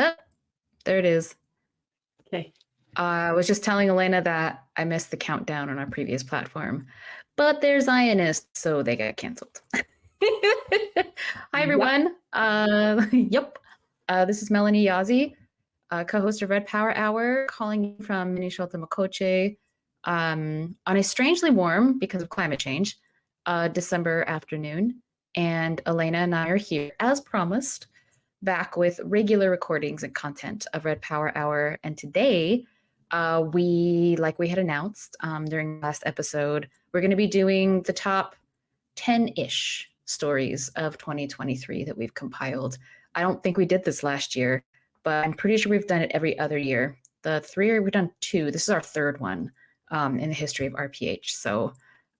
Oh, there it is. Okay. I was just telling Elena that I missed the countdown on our previous platform, but they're Zionists, so they got canceled. Hi, everyone. Yep. This is Melanie Yazzie, co-host of Red Power Hour, calling you from Minnesota Makoche on a strangely warm, because of climate change, December afternoon. And Elena and I are here, as promised, back with regular recordings and content of Red Power Hour. And today, like we had announced during the last episode, we're going to be doing the top 10-ish stories of 2023 that we've compiled. I don't think we did this last year, but I'm pretty sure we've done it every other year. The three, we've done two. This is our third one in the history of RPH. So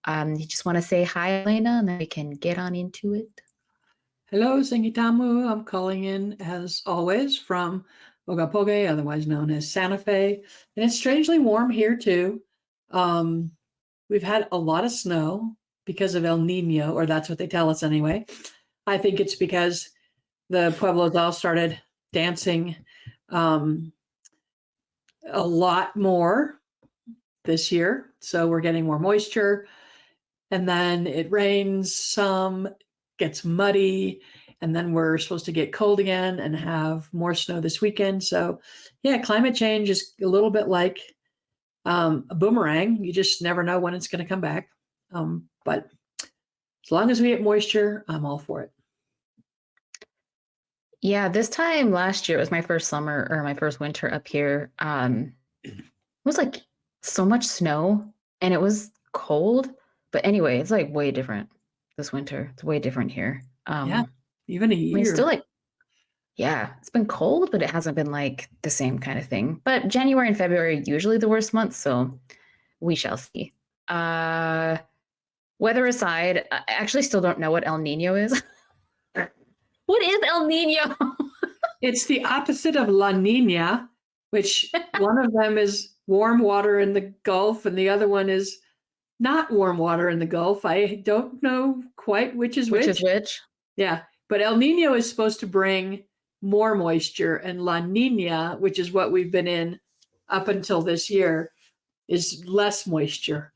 you just want to say hi, Elena, and then we can get on into it. Hello, Singitamu. I'm calling in, as always, from Ogapoge, otherwise known as Santa Fe. And it's strangely warm here, too. We've had a lot of snow because of El Nino, or that's what they tell us anyway. I think it's because the Pueblos all started dancing a lot more this year. So we're getting more moisture. And then it rains some, gets muddy, and then we're supposed to get cold again and have more snow this weekend. So yeah, climate change is a little bit like a boomerang. You just never know when it's going to come back. But as long as we get moisture, I'm all for it. Yeah, this time last year, it was my first summer or my first winter up here. It was like so much snow and it was cold. But anyway, it's like way different this winter. It's way different here. Yeah, even a year. I mean, it's still like, yeah, it's been cold, but it hasn't been like the same kind of thing. But January and February are usually the worst months, so we shall see. Weather aside, I actually still don't know what El Nino is. What is El Nino? It's the opposite of La Nina, which one of them is warm water in the Gulf and the other one is not warm water in the Gulf. I don't know quite which is which. Which is which? Yeah, but El Nino is supposed to bring more moisture, and La Nina, which is what we've been in up until this year, is less moisture.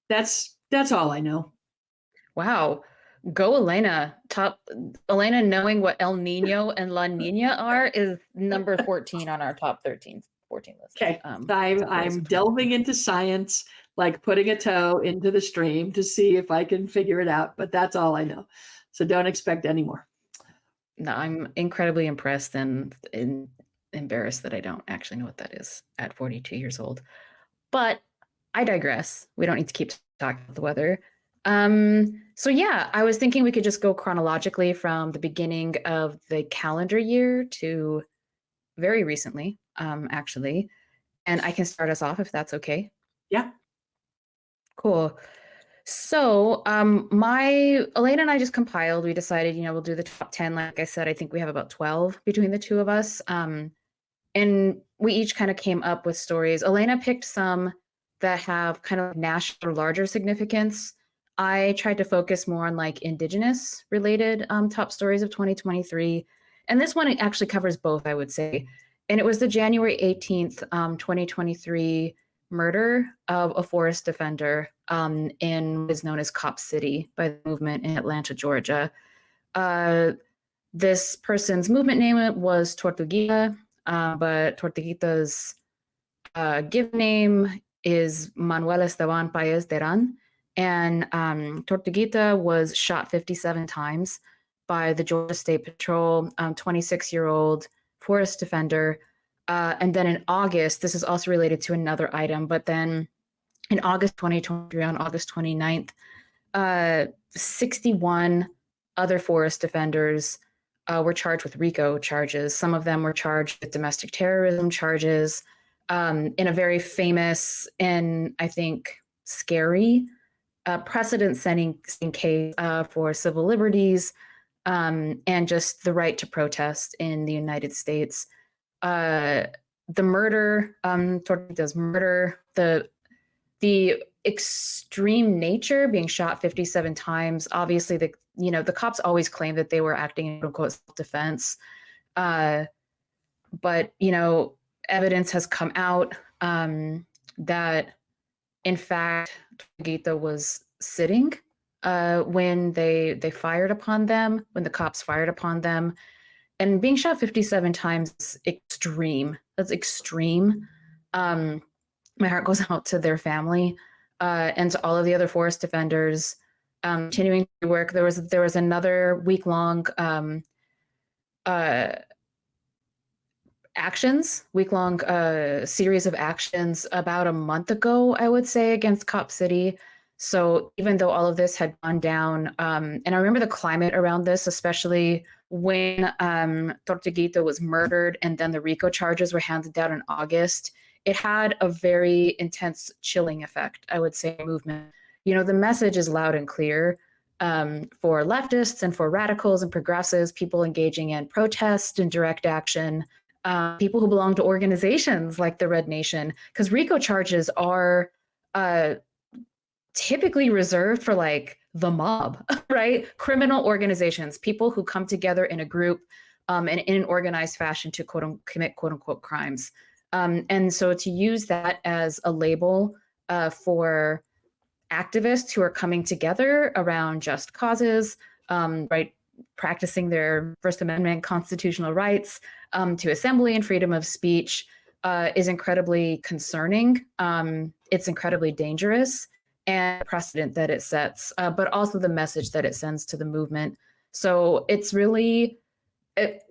That's all I know. Wow. Go Elena. Elena knowing what El Nino and La Nina are is number 14 on our top 13, 14 list. Okay. I'm delving into science, like putting a toe into the stream to see if I can figure it out, but that's all I know. So don't expect any more. No, I'm incredibly impressed and embarrassed that I don't actually know what that is at 42 years old. But I digress. We don't need to keep talking about the weather. So yeah, I was thinking we could just go chronologically from the beginning of the calendar year to very recently, actually. And I can start us off if that's okay. Yeah. Cool. So Elena and I just compiled. We decided, we'll do the top 10. Like I said, I think we have about 12 between the two of us. And we each kind of came up with stories. Elena picked some that have kind of national or larger significance. I tried to focus more on like Indigenous related top stories of 2023. And this one actually covers both, I would say. And it was the January 18th, 2023 murder of a forest defender in what is known as Cop City by the movement in Atlanta, Georgia. This person's movement name was Tortuguita, but Tortuguita's given name is Manuel Esteban Paez Terán. And Tortuguita was shot 57 times by the Georgia State Patrol, 26-year-old forest defender. And then in August, this is also related to another item, but then in August 2023, on August 29th, 61 other forest defenders were charged with RICO charges. Some of them were charged with domestic terrorism charges in a very famous and I think scary precedent-setting case for civil liberties and just the right to protest in the United States. The murder, Tortuguita's murder, the extreme nature, being shot 57 times. Obviously, the cops always claim that they were acting in quote unquote self-defense. But, evidence has come out that, in fact, Gita was sitting when they fired upon them, when the cops fired upon them. And being shot 57 times is extreme. That's extreme. My heart goes out to their family and to all of the other forest defenders continuing to work. There was another week-long week-long series of actions about a month ago, I would say, against Cop City. So even though all of this had gone down, and I remember the climate around this, especially when Tortuguito was murdered and then the RICO charges were handed down in August, it had a very intense chilling effect, I would say, movement. The message is loud and clear for leftists and for radicals and progressives, people engaging in protest and direct action, people who belong to organizations like the Red Nation, because RICO charges are typically reserved for like the mob, right? Criminal organizations, people who come together in a group and in an organized fashion to commit quote unquote crimes. And so to use that as a label for activists who are coming together around just causes, right, practicing their First Amendment constitutional rights to assembly and freedom of speech is incredibly concerning. It's incredibly dangerous, and the precedent that it sets, but also the message that it sends to the movement. So it's really,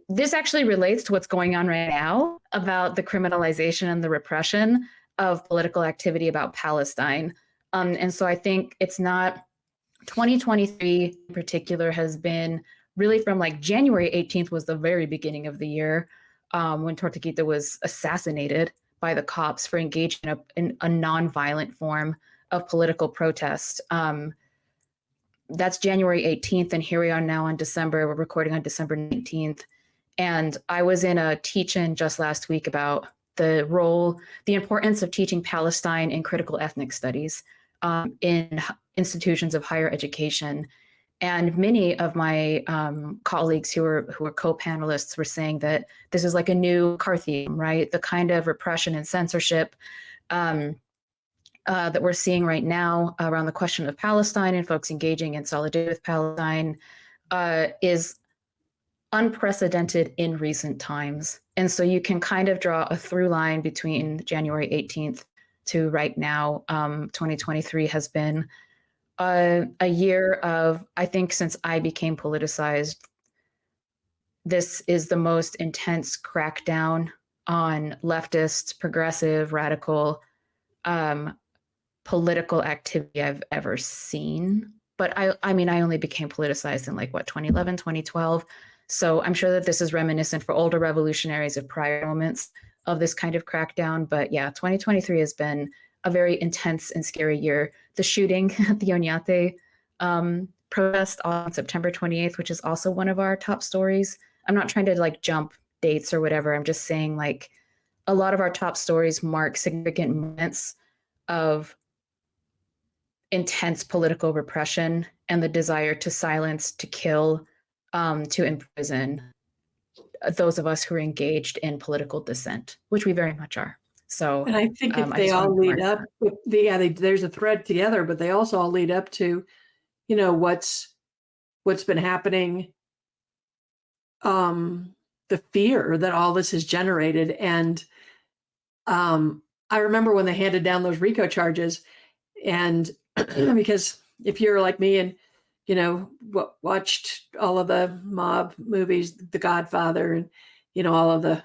this actually relates to what's going on right now about the criminalization and the repression of political activity about Palestine. And so I think it's not, 2023 in particular has been really from like January 18th was the very beginning of the year when Tortuguita was assassinated by the cops for engaging in a nonviolent form of political protest. That's January 18th, and here we are now on December. We're recording on December 19th. And I was in a teach-in just last week about the importance of teaching Palestine in critical ethnic studies in institutions of higher education. And many of my colleagues who are co-panelists were saying that this is like a new McCarthyism, right? The kind of repression and censorship that we're seeing right now around the question of Palestine and folks engaging in solidarity with Palestine is unprecedented in recent times. And so you can kind of draw a through line between January 18th to right now. 2023 has been a year of, I think since I became politicized, this is the most intense crackdown on leftist, progressive, radical political activity I've ever seen. But I mean, I only became politicized in like, 2011, 2012. So I'm sure that this is reminiscent for older revolutionaries of prior moments of this kind of crackdown. But yeah, 2023 has been a very intense and scary year. The shooting at the Oñate protest on September 28th, which is also one of our top stories. I'm not trying to like jump dates or whatever. I'm just saying like a lot of our top stories mark significant moments of intense political repression and the desire to silence, to kill, to imprison those of us who are engaged in political dissent, which we very much are. So, and I think if they all lead up, there's a thread together, but they also all lead up to, what's been happening, the fear that all this has generated. And I remember when they handed down those RICO charges, and because if you're like me and watched all of the mob movies, The Godfather, and all of the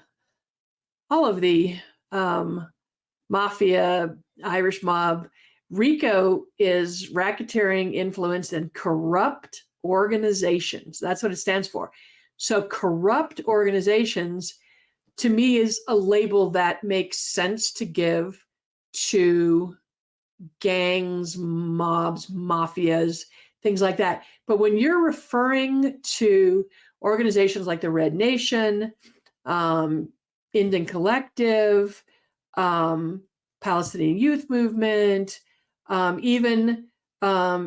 mafia, Irish mob, RICO is racketeering, influenced, and corrupt organizations. That's what it stands for. So corrupt organizations, to me, is a label that makes sense to give to gangs, mobs, mafias, things like that. But when you're referring to organizations like the Red Nation, Indian Collective, Palestinian Youth Movement, even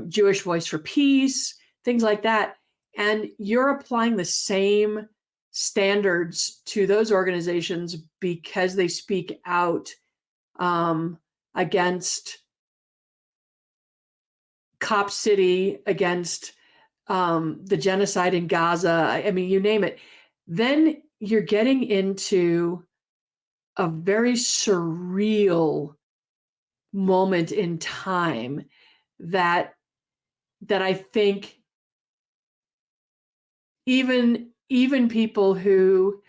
Jewish Voice for Peace, things like that, and you're applying the same standards to those organizations because they speak out against Cop City, against the genocide in Gaza. I mean, you name it. Then you're getting into a very surreal moment in time that I think even people who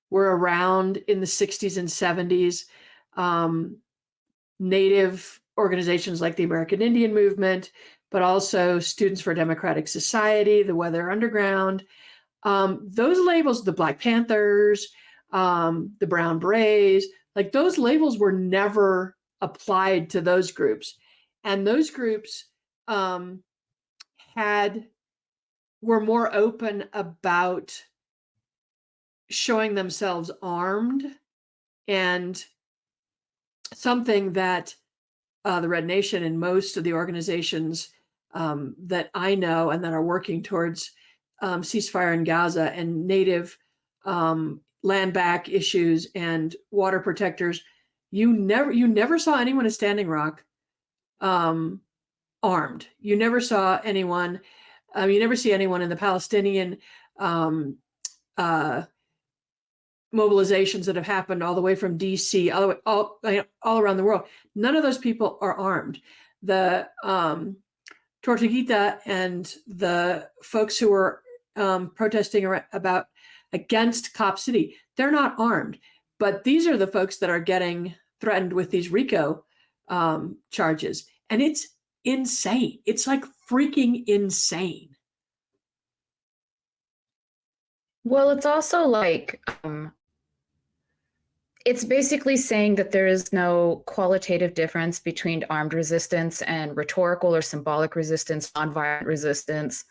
were around in the 60s and 70s, Native organizations like the American Indian Movement, but also Students for Democratic Society, the Weather Underground, those labels, the Black Panthers, the Brown Berets, like those labels were never applied to those groups. And those groups were more open about showing themselves armed, and something that the Red Nation and most of the organizations that I know and that are working towards ceasefire in Gaza and Native land back issues and water protectors, you never saw anyone at Standing Rock armed. You never saw anyone. You never see anyone in the Palestinian mobilizations that have happened all the way from DC, all around the world. None of those people are armed. The Tortuguita and the folks who were protesting against Cop City, they're not armed. But these are the folks that are getting threatened with these RICO charges. And it's insane. It's like freaking insane. Well, it's also like, it's basically saying that there is no qualitative difference between armed resistance and rhetorical or symbolic resistance, nonviolent resistance.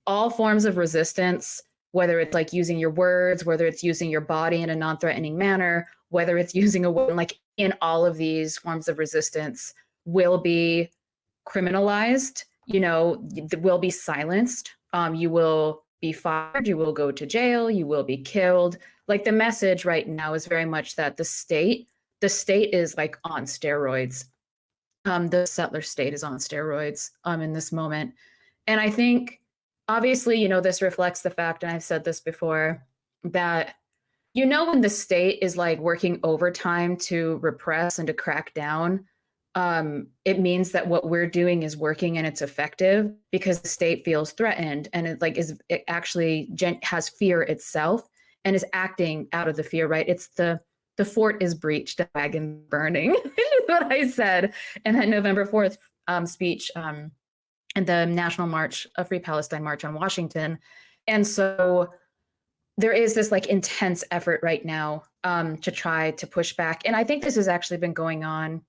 All forms of resistance, whether it's like using your words, whether it's using your body in a non-threatening manner, whether it's using a weapon, like in all of these forms of resistance, will be criminalized, will be silenced. You will be fired, you will go to jail, you will be killed. Like the message right now is very much that the state is like on steroids. The settler state is on steroids in this moment. And I think obviously, this reflects the fact, and I've said this before, that when the state is like working overtime to repress and to crack down, it means that what we're doing is working and it's effective because the state feels threatened, and it actually has fear itself and is acting out of the fear, right? It's the fort is breached, the wagon burning, is what I said in that November 4th speech and the National March, a Free Palestine March on Washington. And so there is this like intense effort right now to try to push back. And I think this has actually been going on,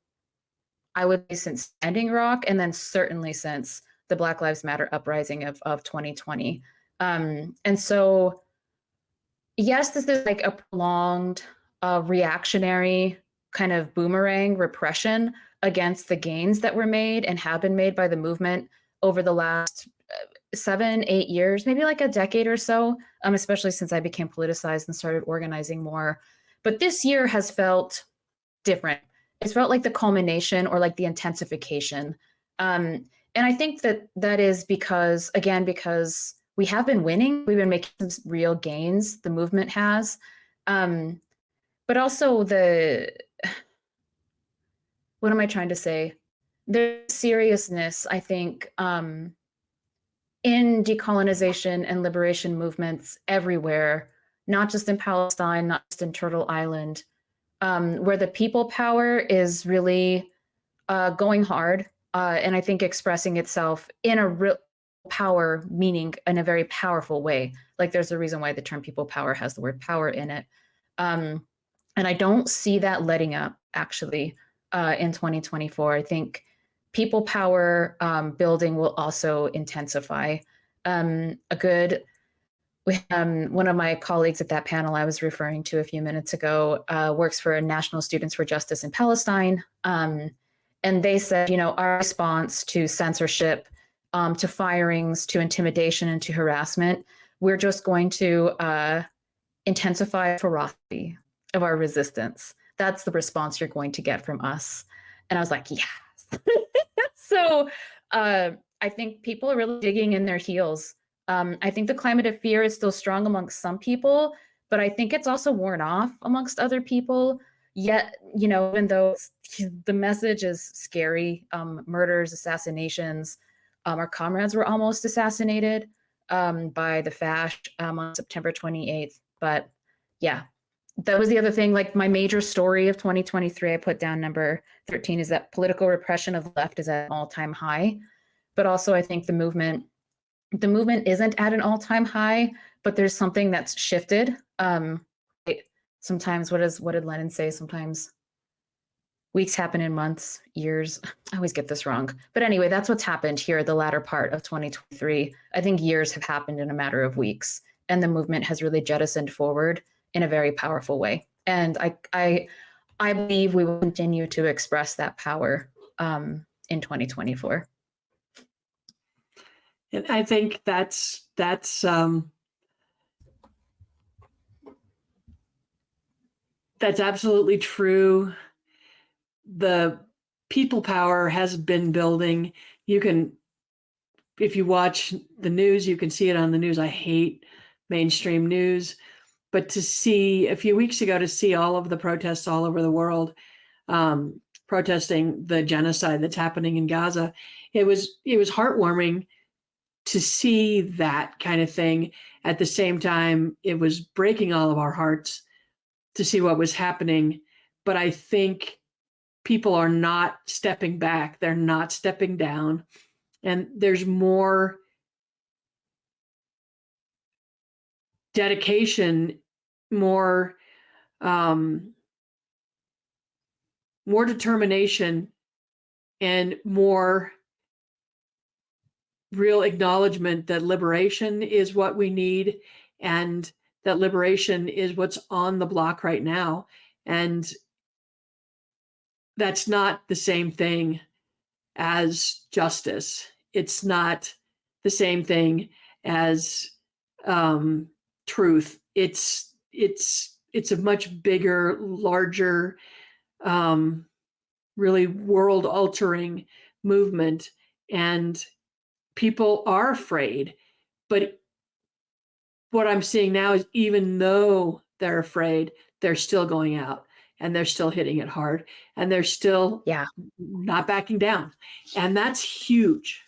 I would say, since Standing Rock, and then certainly since the Black Lives Matter uprising of 2020. And so, yes, this is like a prolonged reactionary kind of boomerang repression against the gains that were made and have been made by the movement over the last 7-8 years, maybe like a decade or so, especially since I became politicized and started organizing more. But this year has felt different. It's felt like the culmination or like the intensification. And I think that is because we have been winning. We've been making some real gains. The movement has. But also what am I trying to say? There's seriousness, I think, in decolonization and liberation movements everywhere, not just in Palestine, not just in Turtle Island, where the people power is really going hard, and I think expressing itself in a real power, meaning in a very powerful way. Like there's a reason why the term people power has the word power in it. And I don't see that letting up, actually, in 2024. I think people power building will also intensify. One of my colleagues at that panel I was referring to a few minutes ago works for National Students for Justice in Palestine. And they said, our response to censorship, to firings, to intimidation, and to harassment, we're just going to intensify ferocity of our resistance. That's the response you're going to get from us. And I was like, yes. So I think people are really digging in their heels. I think the climate of fear is still strong amongst some people, but I think it's also worn off amongst other people. Yet, even though the message is scary, murders, assassinations, our comrades were almost assassinated by the FASH on September 28th. But yeah, that was the other thing. Like, my major story of 2023, I put down number 13, is that political repression of the left is at an all-time high. But also, I think the movement isn't at an all-time high, but there's something that's shifted. Sometimes, what did Lenin say? Sometimes weeks happen in months, years. I always get this wrong. But anyway, that's what's happened here, the latter part of 2023. I think years have happened in a matter of weeks, and the movement has really jettisoned forward in a very powerful way. And I believe we will continue to express that power in 2024. And I think that's absolutely true. The people power has been building. You can, if you watch the news, you can see it on the news. I hate mainstream news, but to see a few weeks ago, to see all of the protests all over the world, protesting the genocide that's happening in Gaza, it was heartwarming to see that kind of thing. At the same time, it was breaking all of our hearts to see what was happening. But I think people are not stepping back. They're not stepping down. And there's more dedication, more determination, and more real acknowledgement that liberation is what we need, and that liberation is what's on the block right now. And that's not the same thing as justice. It's not the same thing as truth. It's a much bigger, larger, really world-altering movement, and people are afraid. But what I'm seeing now is, even though they're afraid, they're still going out, and they're still hitting it hard, and they're still not backing down. And that's huge.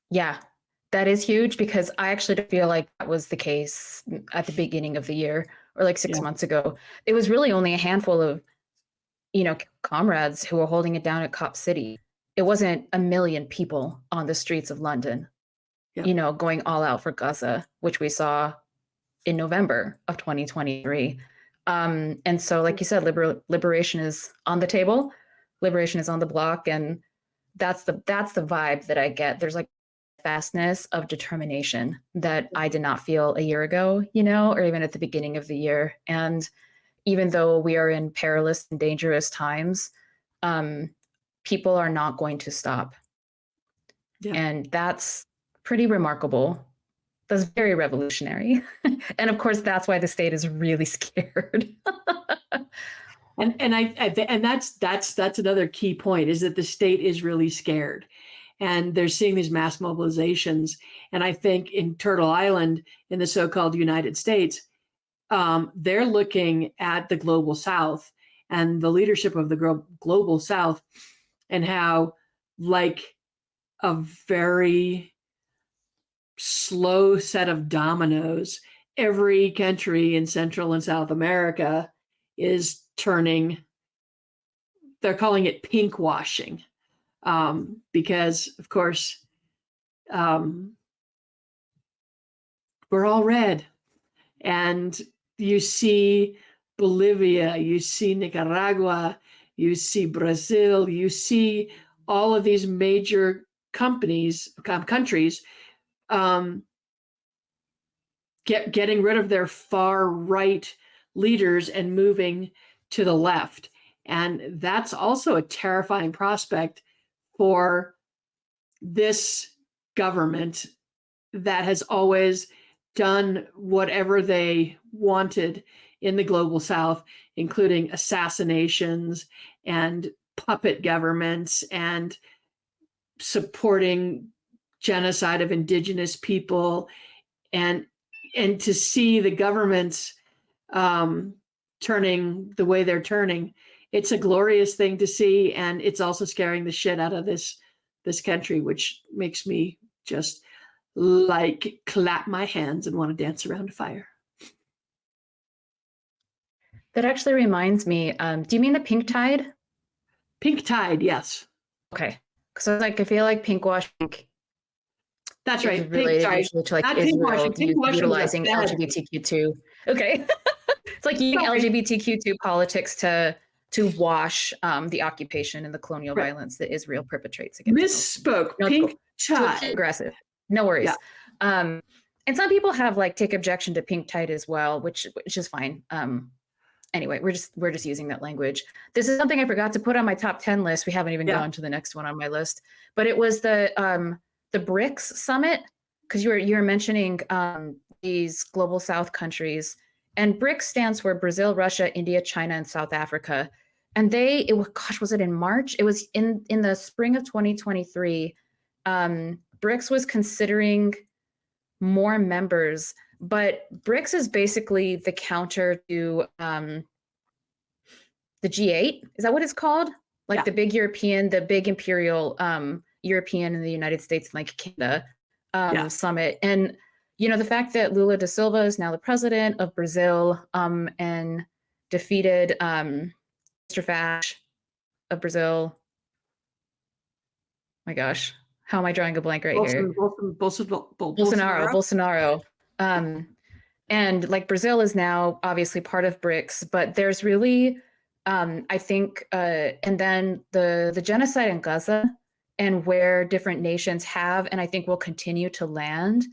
Yeah, that is huge, because I actually feel like that was the case at the beginning of the year, or like 6 months ago. It was really only a handful of, comrades who were holding it down at Cop City. It wasn't a million people on the streets of London, going all out for Gaza, which we saw in November of 2023. And so, like you said, liberation is on the table, liberation is on the block, and that's the vibe that I get. There's like vastness of determination that I did not feel a year ago, or even at the beginning of the year. And even though we are in perilous and dangerous times, people are not going to stop. Yeah. And that's pretty remarkable. That's very revolutionary. And of course, that's why the state is really scared. And that's another key point, is that the state is really scared. And they're seeing these mass mobilizations. And I think in Turtle Island, in the so-called United States, they're looking at the global South and the leadership of the global South, and how, like a very slow set of dominoes, every country in Central and South America is turning. They're calling it pink washing, because, of course, we're all red. And you see Bolivia, you see Nicaragua, you see Brazil, you see all of these major countries getting rid of their far right leaders and moving to the left. And that's also a terrifying prospect for this government that has always done whatever they wanted in the global south, including assassinations and puppet governments and supporting genocide of indigenous people, and to see the governments turning the way they're turning, it's a glorious thing to see, and it's also scaring the shit out of this country, which makes me just like clap my hands and want to dance around a fire. That actually reminds me, do you mean the pink tide? Pink tide, yes. Okay. So like, I feel like pink washing That's right. is related usually to like Not Israel utilizing utilizing LGBTQ2. Okay. It's like using LGBTQ2 politics to wash the occupation and the colonial violence that Israel perpetrates against. Misspoke. No, pink cool. tide. Aggressive. No worries. Yeah. And some people have like take objection to pink tide as well, which is fine. Anyway, we're just using that language. This is something I forgot to put on my top 10 list. We haven't even gone to the next one on my list, but it was the BRICS summit, because you were mentioning these global South countries, and BRICS stands for Brazil, Russia, India, China, and South Africa. And was it in March? It was in the spring of 2023. BRICS was considering more members, but BRICS is basically the counter to the G8. Is that what it's called? Like the big European, the big imperial European and the United States and like Canada summit. And, you know, the fact that Lula da Silva is now the president of Brazil and defeated Mr. Fash of Brazil. My gosh, how am I drawing a blank right here? Bolsonaro. And like Brazil is now obviously part of BRICS, but there's really, I think, and then the genocide in Gaza and where different nations have, and I think will continue to land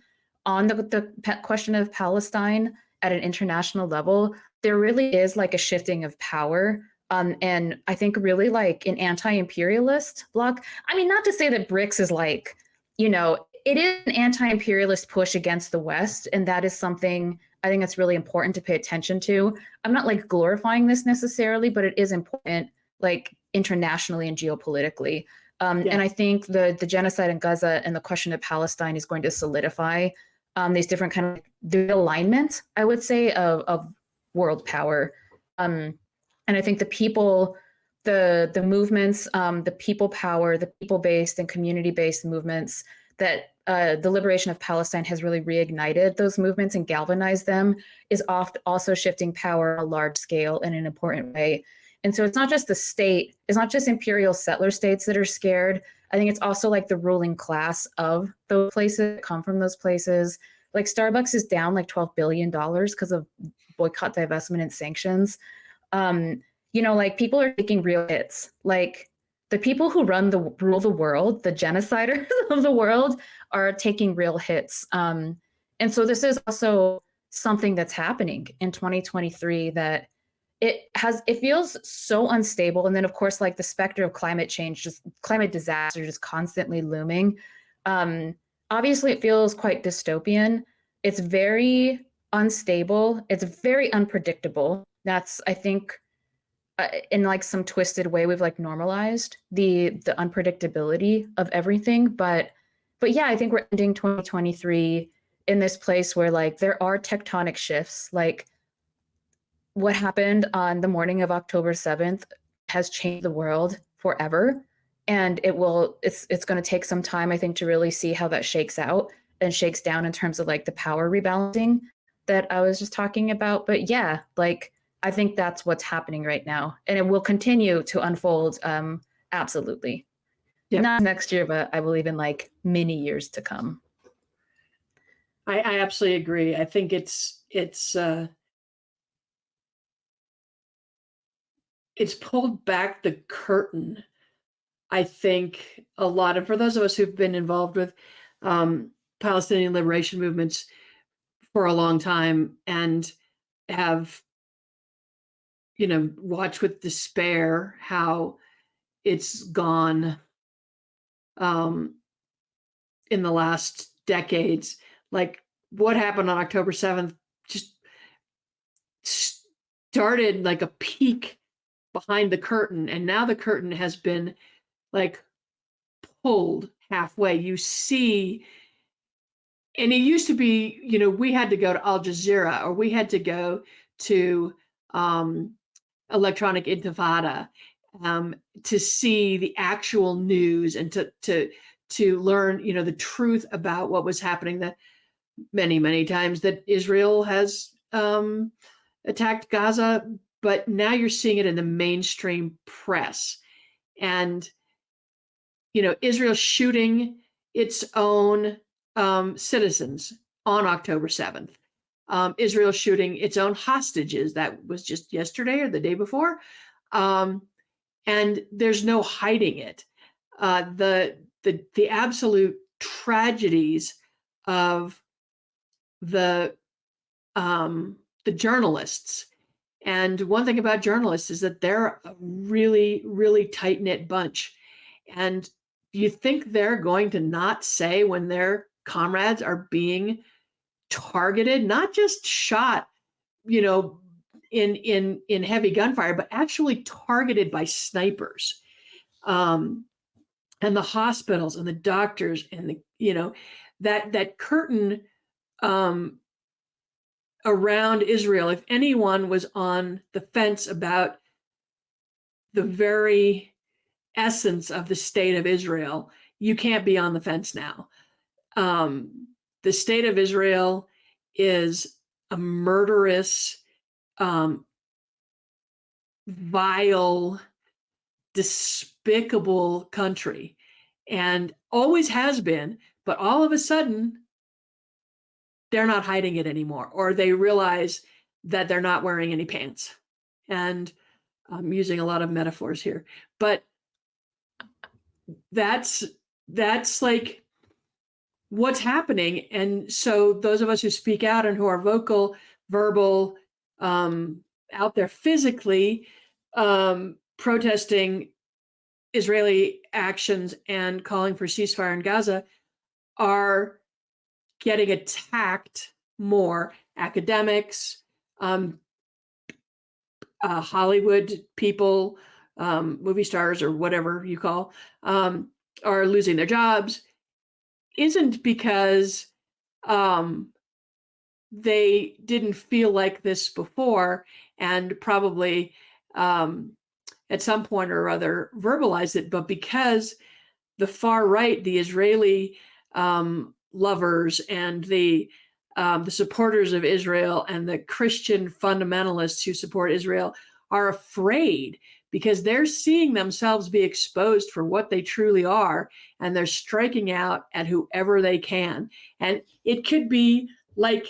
on the question of Palestine at an international level, there really is like a shifting of power. And I think really like an anti-imperialist bloc. I mean, not to say that BRICS is like, you know, it is an anti-imperialist push against the West. And that is something I think that's really important to pay attention to. I'm not like glorifying this necessarily, but it is important like internationally and geopolitically. And I think the genocide in Gaza and the question of Palestine is going to solidify these different kind of the alignment, I would say, of world power. And I think the people, the movements, the people power, the people-based and community-based movements that the liberation of Palestine has really reignited those movements and galvanized them is also shifting power on a large scale in an important way. And so it's not just the state, it's not just imperial settler states that are scared. I think it's also like the ruling class of those places, come from those places. Like Starbucks is down like $12 billion because of boycott, divestment, and sanctions. You know, like people are taking real hits. Like the people who rule the world, the genociders of the world, are taking real hits. And so this is also something that's happening in 2023 that it feels so unstable. And then of course, like the specter of climate change, just climate disaster, just constantly looming. Obviously it feels quite dystopian. It's very unstable. It's very unpredictable. That's, I think, in like some twisted way, we've like normalized the unpredictability of everything. But yeah, I think we're ending 2023 in this place where like there are tectonic shifts. Like what happened on the morning of October 7th has changed the world forever. And it's going to take some time, I think, to really see how that shakes out and shakes down in terms of like the power rebalancing that I was just talking about. But yeah, like I think that's what's happening right now. And it will continue to unfold. Absolutely. Yep. Not next year, but I believe in like many years to come. I absolutely agree. I think it's pulled back the curtain. I think a lot of, for those of us who've been involved with Palestinian liberation movements for a long time and have, you know, watched with despair how it's gone in the last decades. Like what happened on October 7th just started like a peek behind the curtain, and now the curtain has been like pulled halfway. You see, and it used to be, we had to go to Al Jazeera, or we had to go to Electronic Intifada to see the actual news and to learn, the truth about what was happening. That many times that Israel has attacked Gaza, but now you're seeing it in the mainstream press, and Israel shooting its own citizens on October 7th. Israel shooting its own hostages. That was just yesterday or the day before. And there's no hiding it. The absolute tragedies of the journalists. And one thing about journalists is that they're a really, really tight-knit bunch. And you think they're going to not say when their comrades are being targeted, not just shot, in heavy gunfire, but actually targeted by snipers, and the hospitals and the doctors and that curtain around Israel. If anyone was on the fence about the very essence of the state of Israel, you can't be on the fence now. The state of Israel is a murderous, vile, despicable country, and always has been, but all of a sudden they're not hiding it anymore, or they realize that they're not wearing any pants. And I'm using a lot of metaphors here, but that's like what's happening. And so those of us who speak out and who are vocal, verbal, out there physically, protesting Israeli actions and calling for ceasefire in Gaza are getting attacked more. Academics, Hollywood people, movie stars, or whatever you call, are losing their jobs. Isn't because they didn't feel like this before, and probably at some point or other verbalized it, but because the far right, the Israeli lovers and the supporters of Israel and the Christian fundamentalists who support Israel are afraid, because they're seeing themselves be exposed for what they truly are, and they're striking out at whoever they can. And it could be like,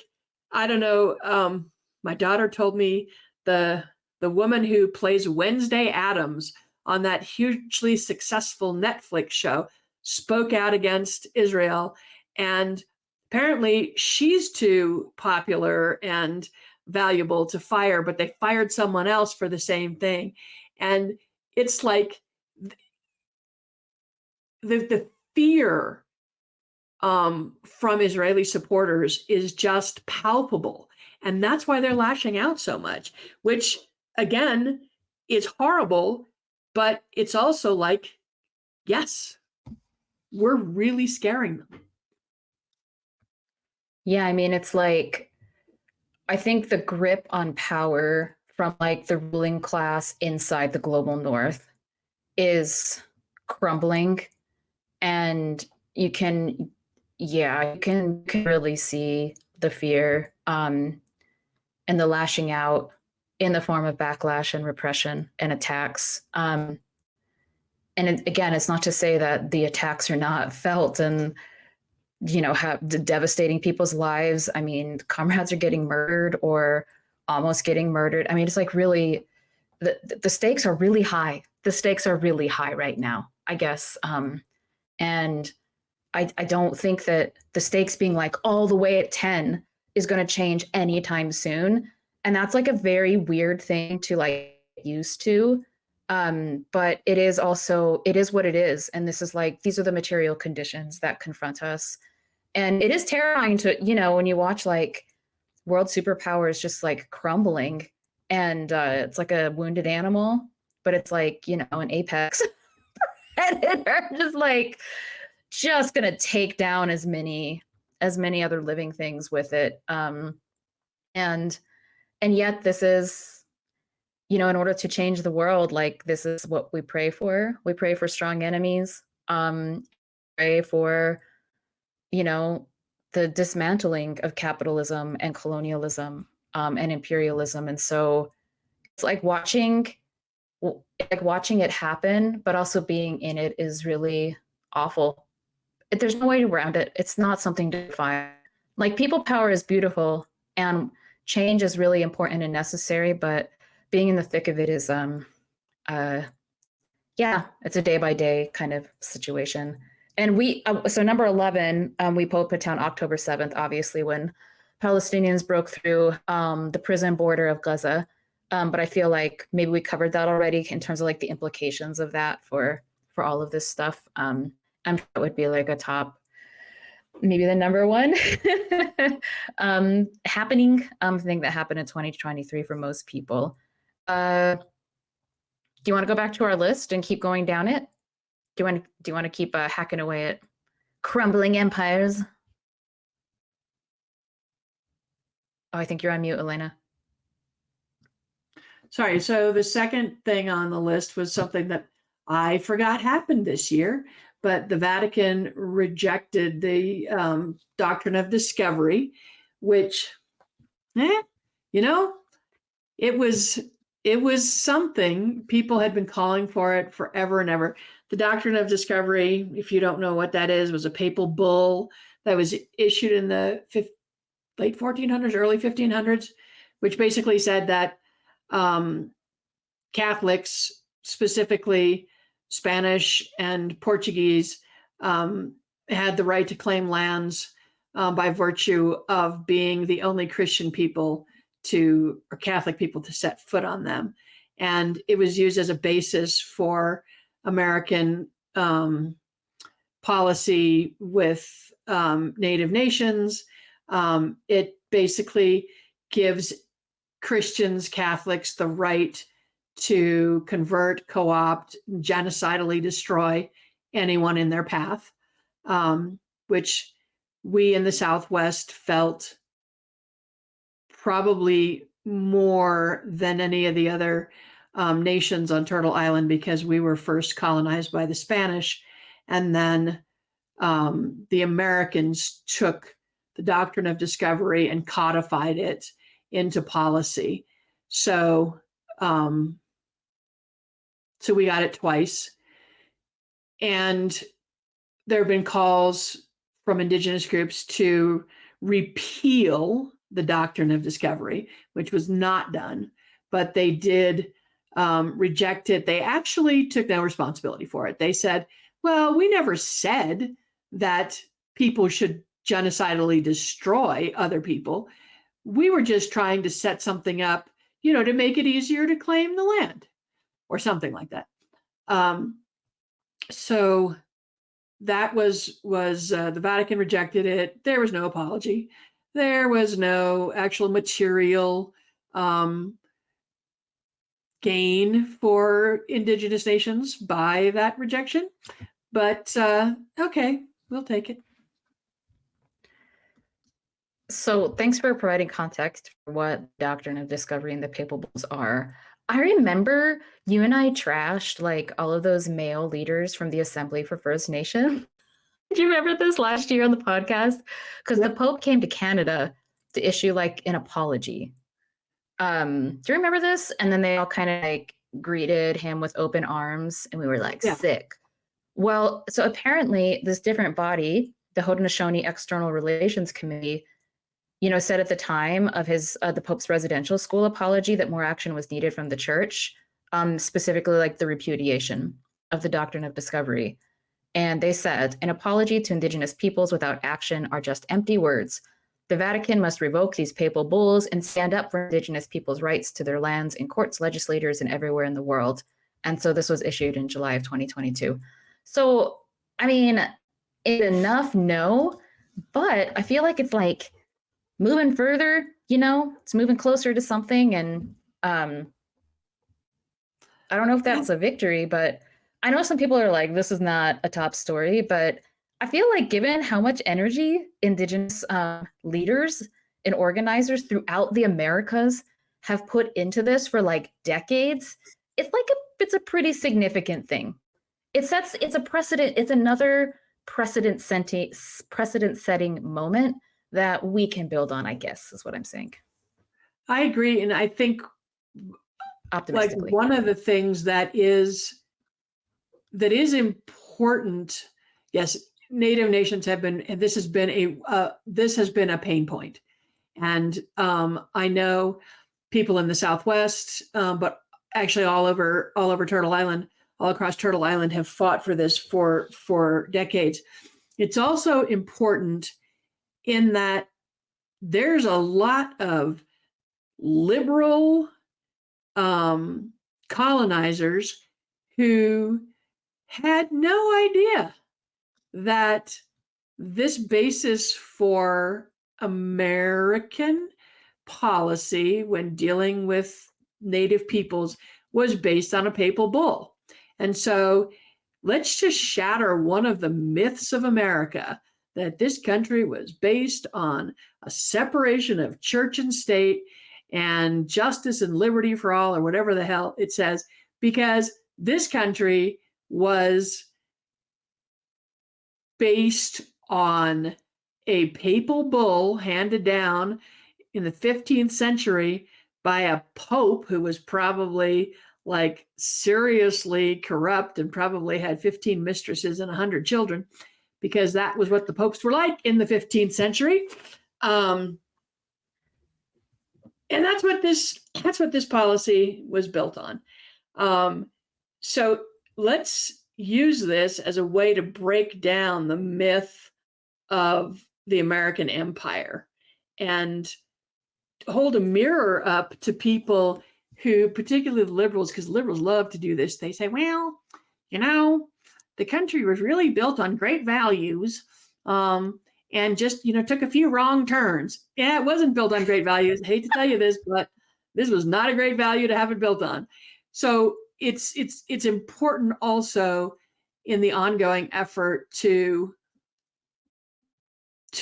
I don't know, my daughter told me the woman who plays Wednesday Addams on that hugely successful Netflix show spoke out against Israel, and apparently she's too popular and valuable to fire, but they fired someone else for the same thing. And it's like the fear from Israeli supporters is just palpable. And that's why they're lashing out so much, which again is horrible, but it's also like, yes, we're really scaring them. Yeah, I mean, it's like, I think the grip on power from like the ruling class inside the global north is crumbling, and you can really see the fear and the lashing out in the form of backlash and repression and attacks. And again, it's not to say that the attacks are not felt and have devastating people's lives. I mean, comrades are getting murdered or almost getting murdered. I mean, it's like really, the stakes are really high. The stakes are really high right now, I guess. And I don't think that the stakes being like all the way at 10 is going to change anytime soon. And that's like a very weird thing to like get used to. But it is what it is. And this is like, these are the material conditions that confront us. And it is terrifying to, when you watch like world superpowers just like crumbling, and it's like a wounded animal, but it's like, an apex predator just gonna take down as many other living things with it. And yet this is, in order to change the world, like this is what we pray for. We pray for strong enemies. Pray for, the dismantling of capitalism and colonialism, and imperialism. And so it's like watching it happen, but also being in it is really awful. There's no way around it. It's not something to define. Like, people power is beautiful and change is really important and necessary, but being in the thick of it is, it's a day by day kind of situation. And so number 11, we put down October 7th, obviously, when Palestinians broke through the prison border of Gaza. But I feel like maybe we covered that already in terms of like the implications of that for all of this stuff. I'm sure it would be like a top, maybe the number one happening thing that happened in 2023 for most people. Do you want to go back to our list and keep going down it? Do you want to keep hacking away at crumbling empires? Oh, I think you're on mute, Elena. Sorry. So the second thing on the list was something that I forgot happened this year, but the Vatican rejected the doctrine of discovery, which, it was something. People had been calling for it forever and ever. The doctrine of discovery, if you don't know what that is, was a papal bull that was issued in the late 1400s, early 1500s, which basically said that Catholics, specifically Spanish and Portuguese, had the right to claim lands by virtue of being the only Christian people or Catholic people to set foot on them. And it was used as a basis for American policy with Native nations. It basically gives Christians, Catholics, the right to convert, co-opt, genocidally destroy anyone in their path, which we in the Southwest felt probably more than any of the other nations on Turtle Island, because we were first colonized by the Spanish, and then the Americans took the doctrine of discovery and codified it into policy. So we got it twice. And there have been calls from Indigenous groups to repeal the doctrine of discovery, which was not done, but they did reject it. They actually took no responsibility for it. They said, well, we never said that people should genocidally destroy other people. We were just trying to set something up, to make it easier to claim the land or something like that. So that was the Vatican rejected it. There was no apology. There was no actual material gain for Indigenous nations by that rejection. But okay, we'll take it. So thanks for providing context for what doctrine of discovery and the papal bulls are. I remember you and I trashed like all of those male leaders from the Assembly for First Nation. Do you remember this last year on the podcast? Because the Pope came to Canada to issue like an apology. Do you remember this? And then they all kind of like greeted him with open arms, and we were like, sick. Well, so apparently this different body, the Haudenosaunee External Relations Committee, said at the time of the Pope's residential school apology that more action was needed from the church, specifically like the repudiation of the doctrine of discovery. And they said, an apology to Indigenous peoples without action are just empty words. The Vatican must revoke these papal bulls and stand up for Indigenous peoples' rights to their lands in courts, legislators, and everywhere in the world. And so this was issued in July of 2022. So, I mean, it's enough, no, But I feel like it's like moving further, it's moving closer to something. And I don't know if Yeah. that's a victory, but I know some people are like, this is not a top story, but I feel like given how much energy Indigenous leaders and organizers throughout the Americas have put into this for like decades, it's a pretty significant thing. It's a precedent. It's another precedent setting moment that we can build on, I guess, is what I'm saying. I agree. And I think like Optimistically. one of the things that is important, yes, Native nations have been, and this has been a pain point. And I know people in the Southwest, but actually all over Turtle Island, all across Turtle Island, have fought for this for decades. It's also important in that there's a lot of liberal colonizers who had no idea that this basis for American policy when dealing with Native peoples was based on a papal bull. And so let's just shatter one of the myths of America, that this country was based on a separation of church and state and justice and liberty for all, or whatever the hell it says, because this country was based on a papal bull handed down in the 15th century by a pope who was probably like seriously corrupt and probably had 15 mistresses and 100 children, because that was what the popes were like in the 15th century. And that's what this policy was built on. So let's use this as a way to break down the myth of the American empire and hold a mirror up to people who, particularly the liberals, because liberals love to do this, they say, well, the country was really built on great values, and just, took a few wrong turns. Yeah, it wasn't built on great values. I hate to tell you this, but this was not a great value to have it built on. So it's important also in the ongoing effort to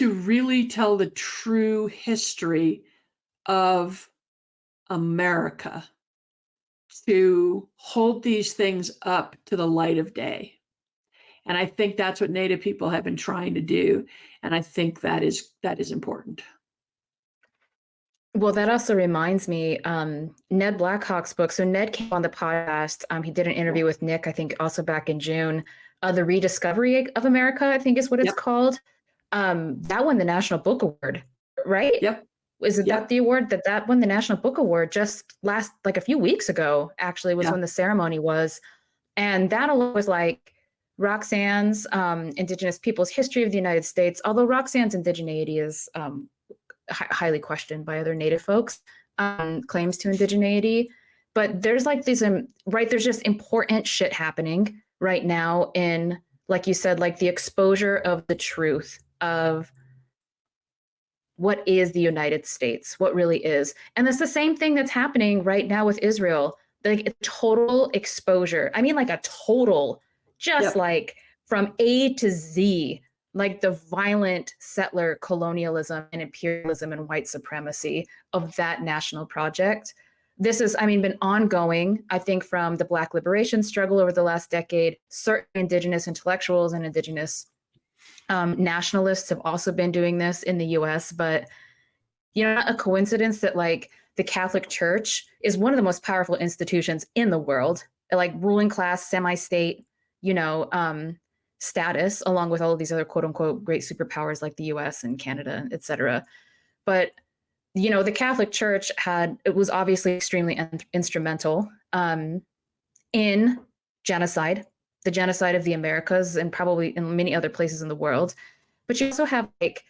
really tell the true history of America, to hold these things up to the light of day. And I think that's what Native people have been trying to do. And I think that is important. Well, that also reminds me, Ned Blackhawk's book. So Ned came on the podcast. He did an interview with Nick, I think also back in June. The Rediscovery of America, I think is what it's called. That won the National Book Award, right? Yep. Is it that the award that won the National Book Award just like a few weeks ago, actually, was when the ceremony was. And that was like Roxanne's Indigenous Peoples' History of the United States, although Roxanne's indigeneity is highly questioned by other Native folks, claims to indigeneity. But there's like these, there's just important shit happening right now in, like you said, like the exposure of the truth of what is the United States, what really is. And it's the same thing that's happening right now with Israel, like a total exposure. I mean, like a total, just like from A to Z, like the violent settler colonialism and imperialism and white supremacy of that national project. This has, been ongoing, I think, from the Black liberation struggle over the last decade. Certain Indigenous intellectuals and Indigenous nationalists have also been doing this in the US, but not a coincidence that like the Catholic Church is one of the most powerful institutions in the world, like ruling class, semi-state, status, along with all of these other quote unquote great superpowers like the US and Canada, et cetera. But, the Catholic Church was obviously extremely instrumental in genocide, the genocide of the Americas, and probably in many other places in the world. But you also have like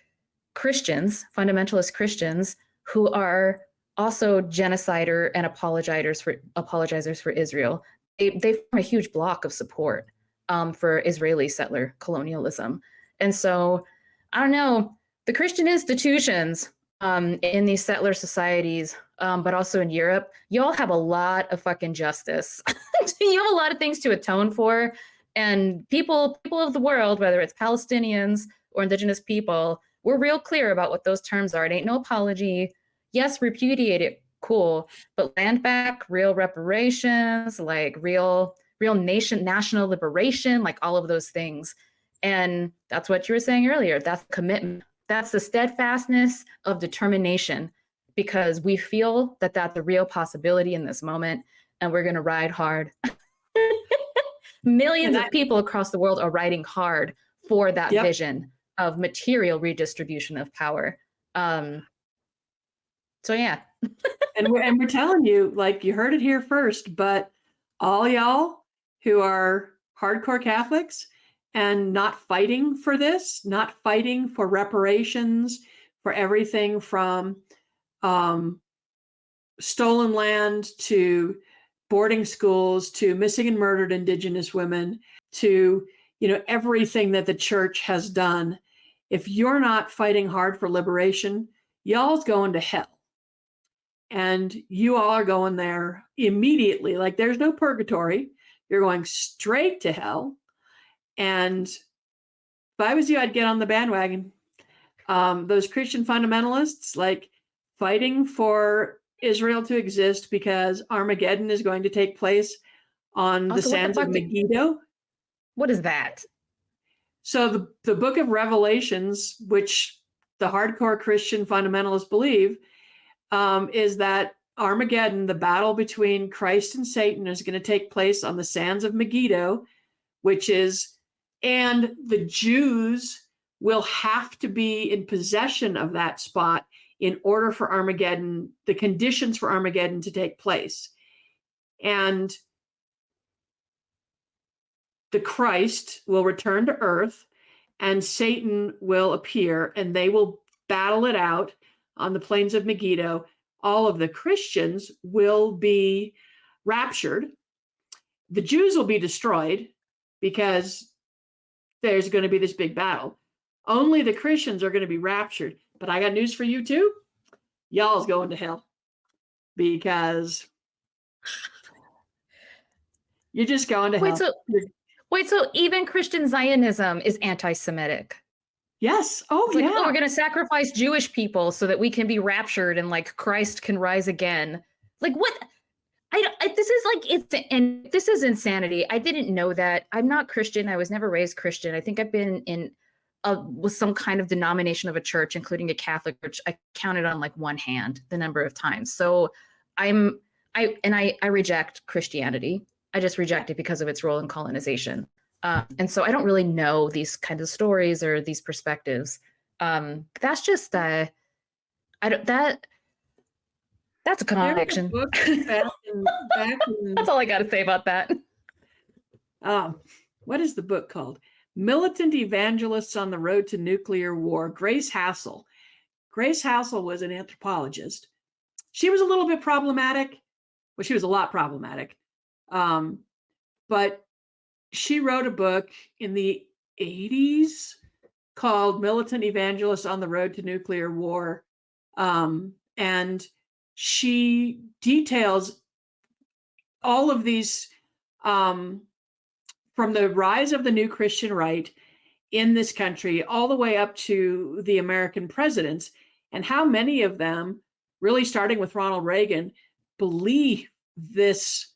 Christians, fundamentalist Christians, who are also genocider and apologizers for Israel. They form a huge block of support for Israeli settler colonialism. And so, I don't know, the Christian institutions in these settler societies, but also in Europe, y'all have a lot of fucking justice. You have a lot of things to atone for. And people of the world, whether it's Palestinians or indigenous people, we're real clear about what those terms are. It ain't no apology. Yes, repudiate it, cool. But land back, real reparations, like real national liberation, like all of those things. And that's what you were saying earlier. That's commitment. That's the steadfastness of determination, because we feel that that's a real possibility in this moment, and we're going to ride hard. Millions of people across the world are riding hard for that vision of material redistribution of power. So yeah. and we're telling you, like, you heard it here first, but all y'all who are hardcore Catholics and not fighting for this, not fighting for reparations, for everything from stolen land to boarding schools to missing and murdered Indigenous women to, everything that the church has done. If you're not fighting hard for liberation, y'all's going to hell. And you all are going there immediately. Like, there's no purgatory. You're going straight to hell. And if I was you, I'd get on the bandwagon. Those Christian fundamentalists, like, fighting for Israel to exist because Armageddon is going to take place on the sands of Megiddo. What is that? So the book of Revelations, which the hardcore Christian fundamentalists believe, is that Armageddon, the battle between Christ and Satan, is going to take place on the sands of Megiddo, and the Jews will have to be in possession of that spot in order for Armageddon, the conditions for Armageddon to take place. And the Christ will return to earth and Satan will appear and they will battle it out on the plains of Megiddo. All of the Christians will be raptured. The Jews will be destroyed because there's going to be this big battle. Only the Christians are going to be raptured. But I got news for you too. Y'all's going to hell because you're just going to hell. So even Christian Zionism is anti-Semitic. Yes. Oh, it's yeah. We're going to sacrifice Jewish people so that we can be raptured and like Christ can rise again. Like what? This is insanity. I didn't know that. I'm not Christian. I was never raised Christian. I think I've been in with some kind of denomination of a church, including a Catholic, which I counted on like one hand the number of times. So I reject Christianity. I just reject it because of its role in colonization. And so I don't really know these kinds of stories or these perspectives. That's just that's a contradiction. That's all I got to say about that. What is the book called? Militant Evangelists on the Road to Nuclear War. Grace Hassel. Grace Hassel was an anthropologist. She was a little bit problematic. Well, she was a lot problematic. But she wrote a book in the 80s called Militant Evangelists on the Road to Nuclear War. And she details all of these from the rise of the new Christian right in this country all the way up to the American presidents, and how many of them, really starting with Ronald Reagan, believe this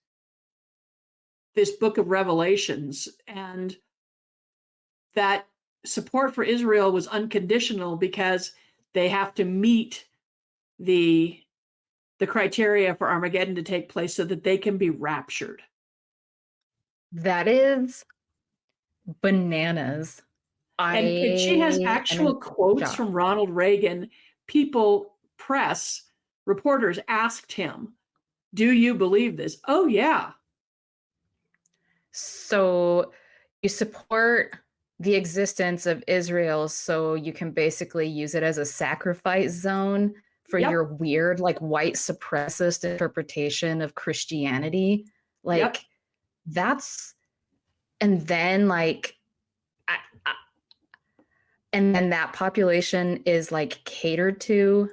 book of Revelations, and that support for Israel was unconditional because they have to meet the criteria for Armageddon to take place so that they can be raptured. That is bananas. And she has actual quotes from Ronald Reagan. Reporters asked him, "Do you believe this?" "Oh, yeah." So you support the existence of Israel so you can basically use it as a sacrifice zone for your weird, like, white supremacist interpretation of Christianity. Like, that's, and then, like, And then that population is like catered to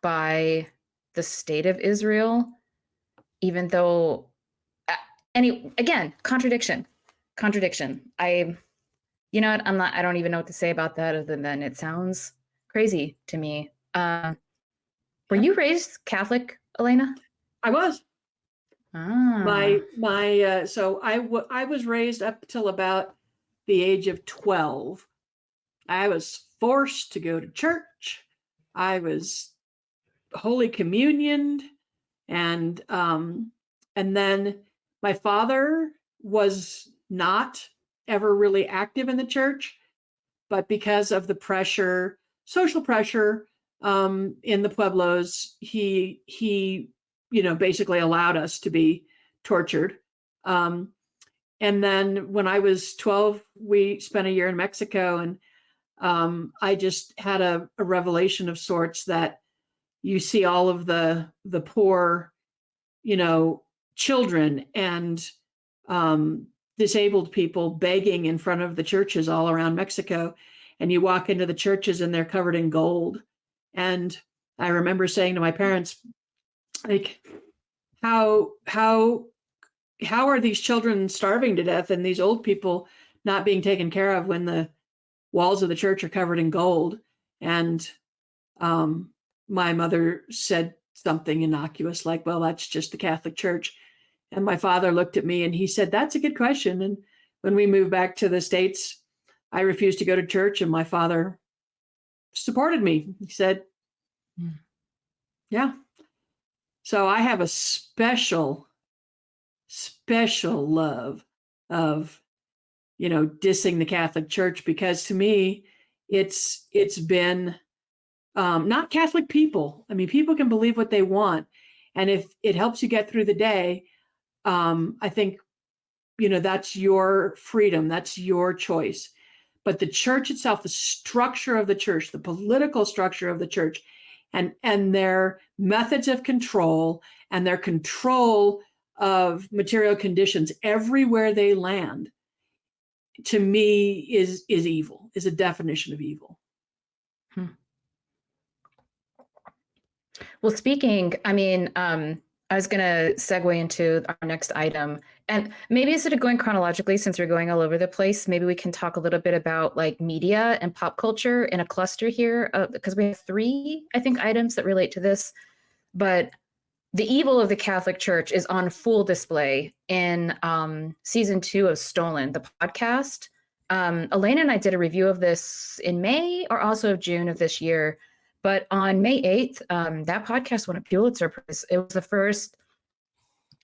by the state of Israel, even though, again, contradiction. You know what? I don't even know what to say about that other than it sounds crazy to me. Were you raised Catholic, Elena? I was. Ah. So I was raised up till about the age of 12. I was forced to go to church. I was Holy Communioned, and then my father was not ever really active in the church, but because of the pressure, social pressure, in the pueblos, he basically allowed us to be tortured. And then when I was 12, we spent a year in Mexico, and I just had a revelation of sorts that you see all of the poor, children and disabled people begging in front of the churches all around Mexico. And you walk into the churches and they're covered in gold. And I remember saying to my parents, like, how are these children starving to death and these old people not being taken care of when the walls of the church are covered in gold? And my mother said something innocuous like, well, that's just the Catholic Church. And my father looked at me and he said, that's a good question. And when we moved back to the States, I refused to go to church, and my father supported me. He said, yeah. So I have a special love of, dissing the Catholic Church, because to me, it's been not Catholic people. I mean, people can believe what they want. And if it helps you get through the day, I think, that's your freedom. That's your choice. But the church itself, the structure of the church, the political structure of the church, and their methods of control and their control of material conditions everywhere they land, to me is evil, is a definition of evil. Well, speaking, I was going to segue into our next item, and maybe instead of going chronologically, since we're going all over the place, maybe we can talk a little bit about like media and pop culture in a cluster here, because we have 3, I think, items that relate to this. But the evil of the Catholic Church is on full display in season 2 of Stolen, the podcast. Elena and I did a review of this in May or also June of this year. But on May 8th, that podcast won a Pulitzer Prize. It was the first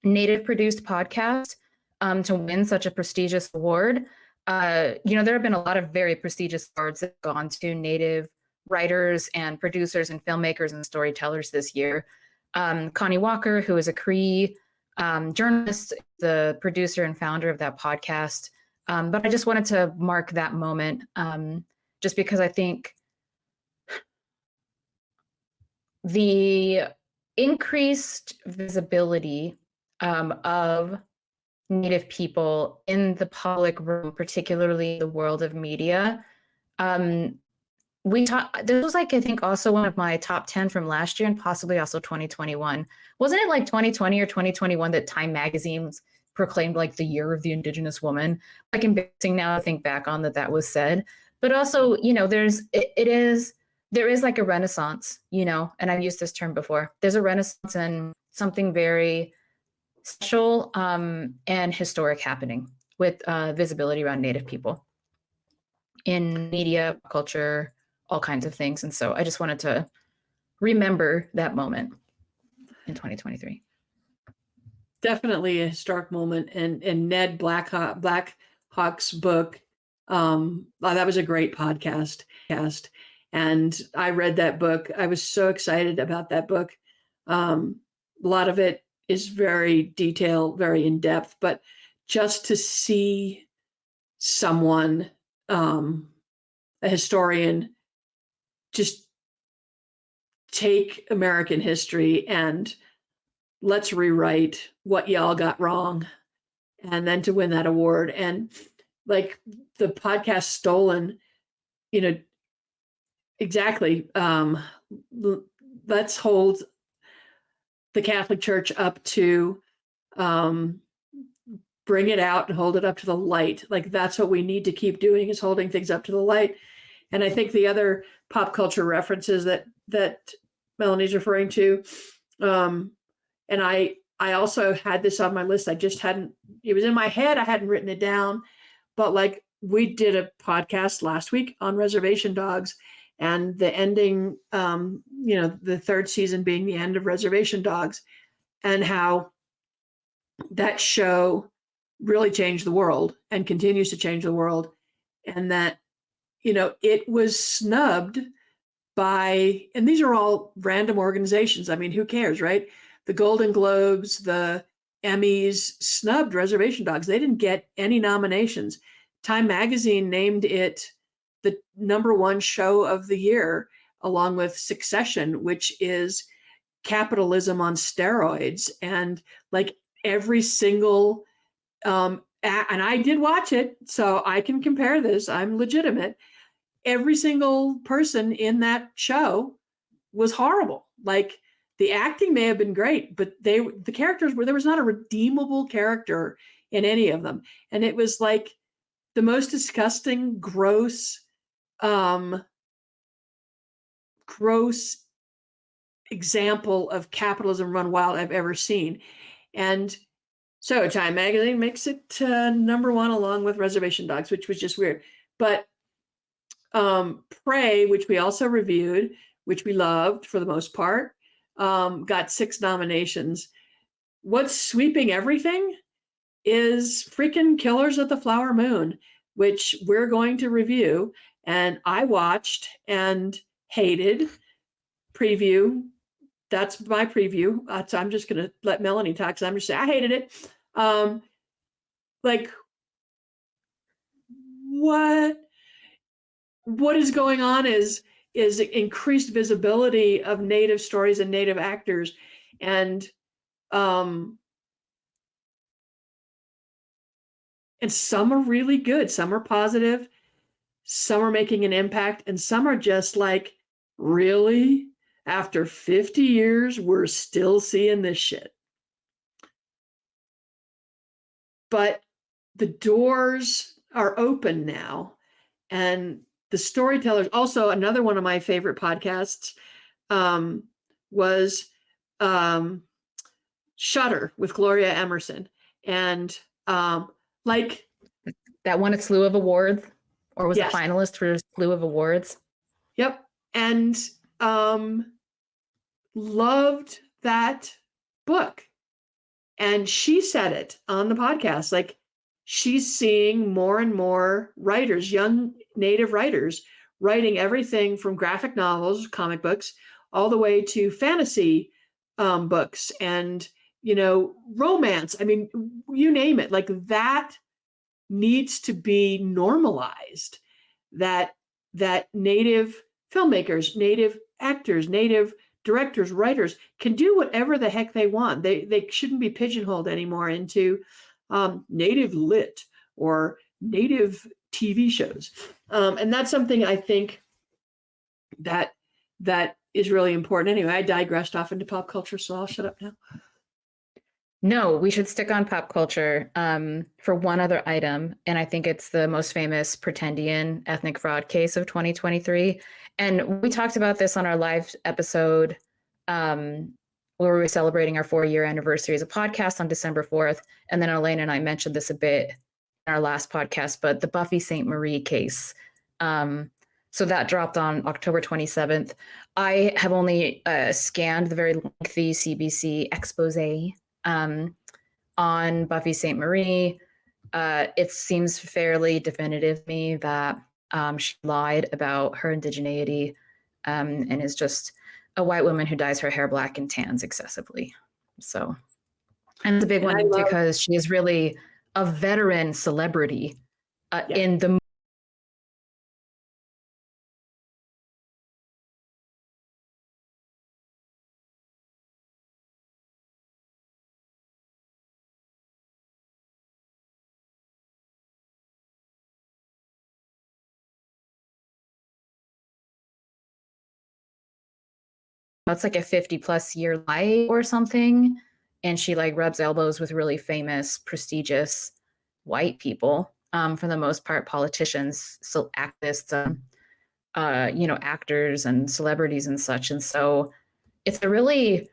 Native-produced podcast to win such a prestigious award. There have been a lot of very prestigious awards that have gone to Native writers and producers and filmmakers and storytellers this year. Connie Walker, who is a Cree journalist, the producer and founder of that podcast. But I just wanted to mark that moment, just because I think the increased visibility of Native people in the public room, particularly the world of media. This was I think also one of my top 10 from last year, and possibly also 2021. Wasn't it like 2020 or 2021 that Time Magazine proclaimed like the year of the Indigenous woman? Like, embarrassing now to think back on that was said. But also, there is like a renaissance, and I've used this term before. There's a renaissance and something very special and historic happening with visibility around Native people in media, culture, all kinds of things. And so I just wanted to remember that moment in 2023. Definitely a historic moment. And Ned Blackhawk's book, that was a great podcast. And I read that book. I was so excited about that book. A lot of it is very detailed, very in depth, but just to see someone, a historian, just take American history and let's rewrite what y'all got wrong, and then to win that award. And like the podcast Stolen, exactly. Let's hold the Catholic Church up to um, bring it out and hold it up to the light. Like that's what we need to keep doing, is holding things up to the light. And I think the other pop culture references that Melanie's referring to, and I also had this on my list. I just hadn't. It was in my head. I hadn't written it down. But like we did a podcast last week on reservation dogs, and the ending, the third season being the end of Reservation Dogs, and how that show really changed the world and continues to change the world, and that it was snubbed by, and these are all random organizations. I mean, who cares, right? The Golden Globes, the Emmys snubbed Reservation Dogs. They didn't get any nominations. Time Magazine named it the #1 show of the year, along with Succession, which is capitalism on steroids. And like every single, and I did watch it, so I can compare this. I'm legitimate. Every single person in that show was horrible. Like the acting may have been great, but the characters there was not a redeemable character in any of them. And it was like the most disgusting, gross example of capitalism run wild I've ever seen. And so Time Magazine makes it #1 along with Reservation Dogs, which was just weird. But Prey, which we also reviewed, which we loved for the most part, got 6 nominations. What's sweeping everything is freaking Killers of the Flower Moon, which we're going to review. And I watched and hated. Preview. That's my preview. So I'm just going to let Melanie talk. So I'm just saying I hated it. Like, what is going on is increased visibility of Native stories and Native actors, and some are really good, some are positive, some are making an impact, and some are just like, really? After 50 years, we're still seeing this shit. But the doors are open now, and the storytellers. Also, another one of my favorite podcasts was Shutter with Gloria Emerson, and like that won a slew of awards, or was yes. a finalist for a slew of awards. Yep, and loved that book. And she said it on the podcast, like she's seeing more and more writers, young Native writers, writing everything from graphic novels, comic books, all the way to fantasy books and, romance. I mean, you name it. Like that needs to be normalized, that Native filmmakers, Native actors, Native directors, writers can do whatever the heck they want. They shouldn't be pigeonholed anymore into Native lit or Native TV shows. And that's something I think that is really important. Anyway, I digressed off into pop culture, so I'll shut up now. No, we should stick on pop culture for one other item. And I think it's the most famous Pretendian ethnic fraud case of 2023. And we talked about this on our live episode where we were celebrating our 4-year anniversary as a podcast on December 4th. And then Elena and I mentioned this a bit in our last podcast, but the Buffy St. Marie case. So that dropped on October 27th. I have only scanned the very lengthy CBC expose on Buffy St. Marie. It seems fairly definitive to me that she lied about her indigeneity and is just a white woman who dyes her hair black and tans excessively. So, and it's a big one because she is really a veteran celebrity in the it's like a 50+ year life or something. And she like rubs elbows with really famous, prestigious white people, for the most part, politicians, so activists, actors and celebrities and such. And so it's a really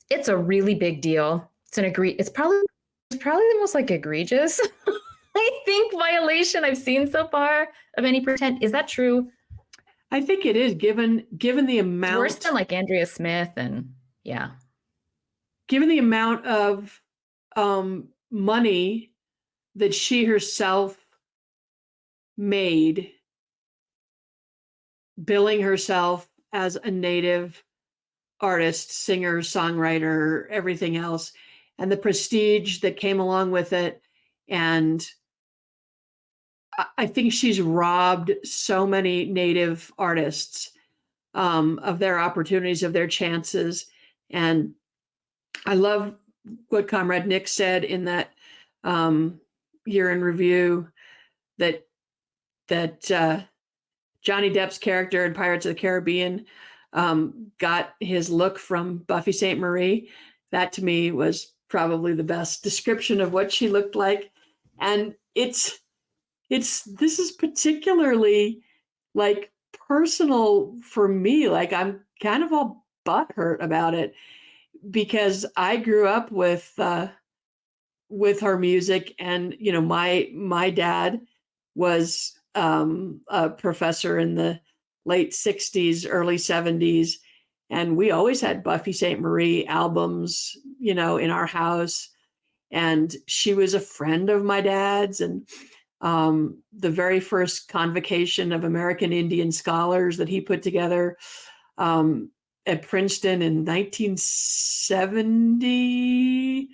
big deal. It's probably the most like egregious I think violation I've seen so far of any pretend. Is that true? I think it is, given the amount. It's worse than like Andrea Smith and yeah. Given the amount of money that she herself made billing herself as a Native artist, singer, songwriter, everything else, and the prestige that came along with it. And I think she's robbed so many Native artists of their opportunities, of their chances. And I love what Comrade Nick said in that year in review, that Johnny Depp's character in Pirates of the Caribbean got his look from Buffy St. Marie. That to me was probably the best description of what she looked like. And this is particularly like personal for me. Like I'm kind of all butthurt about it because I grew up with her music, and my dad was a professor in the late 60s, early 70s. And we always had Buffy St. Marie albums, in our house. And she was a friend of my dad's. And the very first convocation of American Indian scholars that he put together at Princeton in 1970,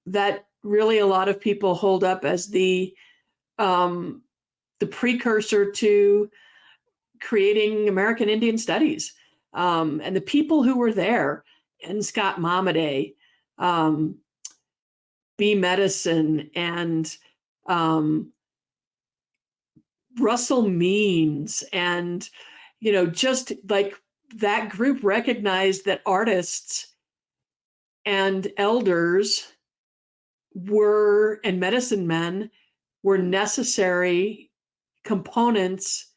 that really a lot of people hold up as the precursor to creating American Indian studies. And the people who were there, and Scott Momaday, B. Medicine, and Russell Means, and just like that group recognized that artists and elders and medicine men were necessary components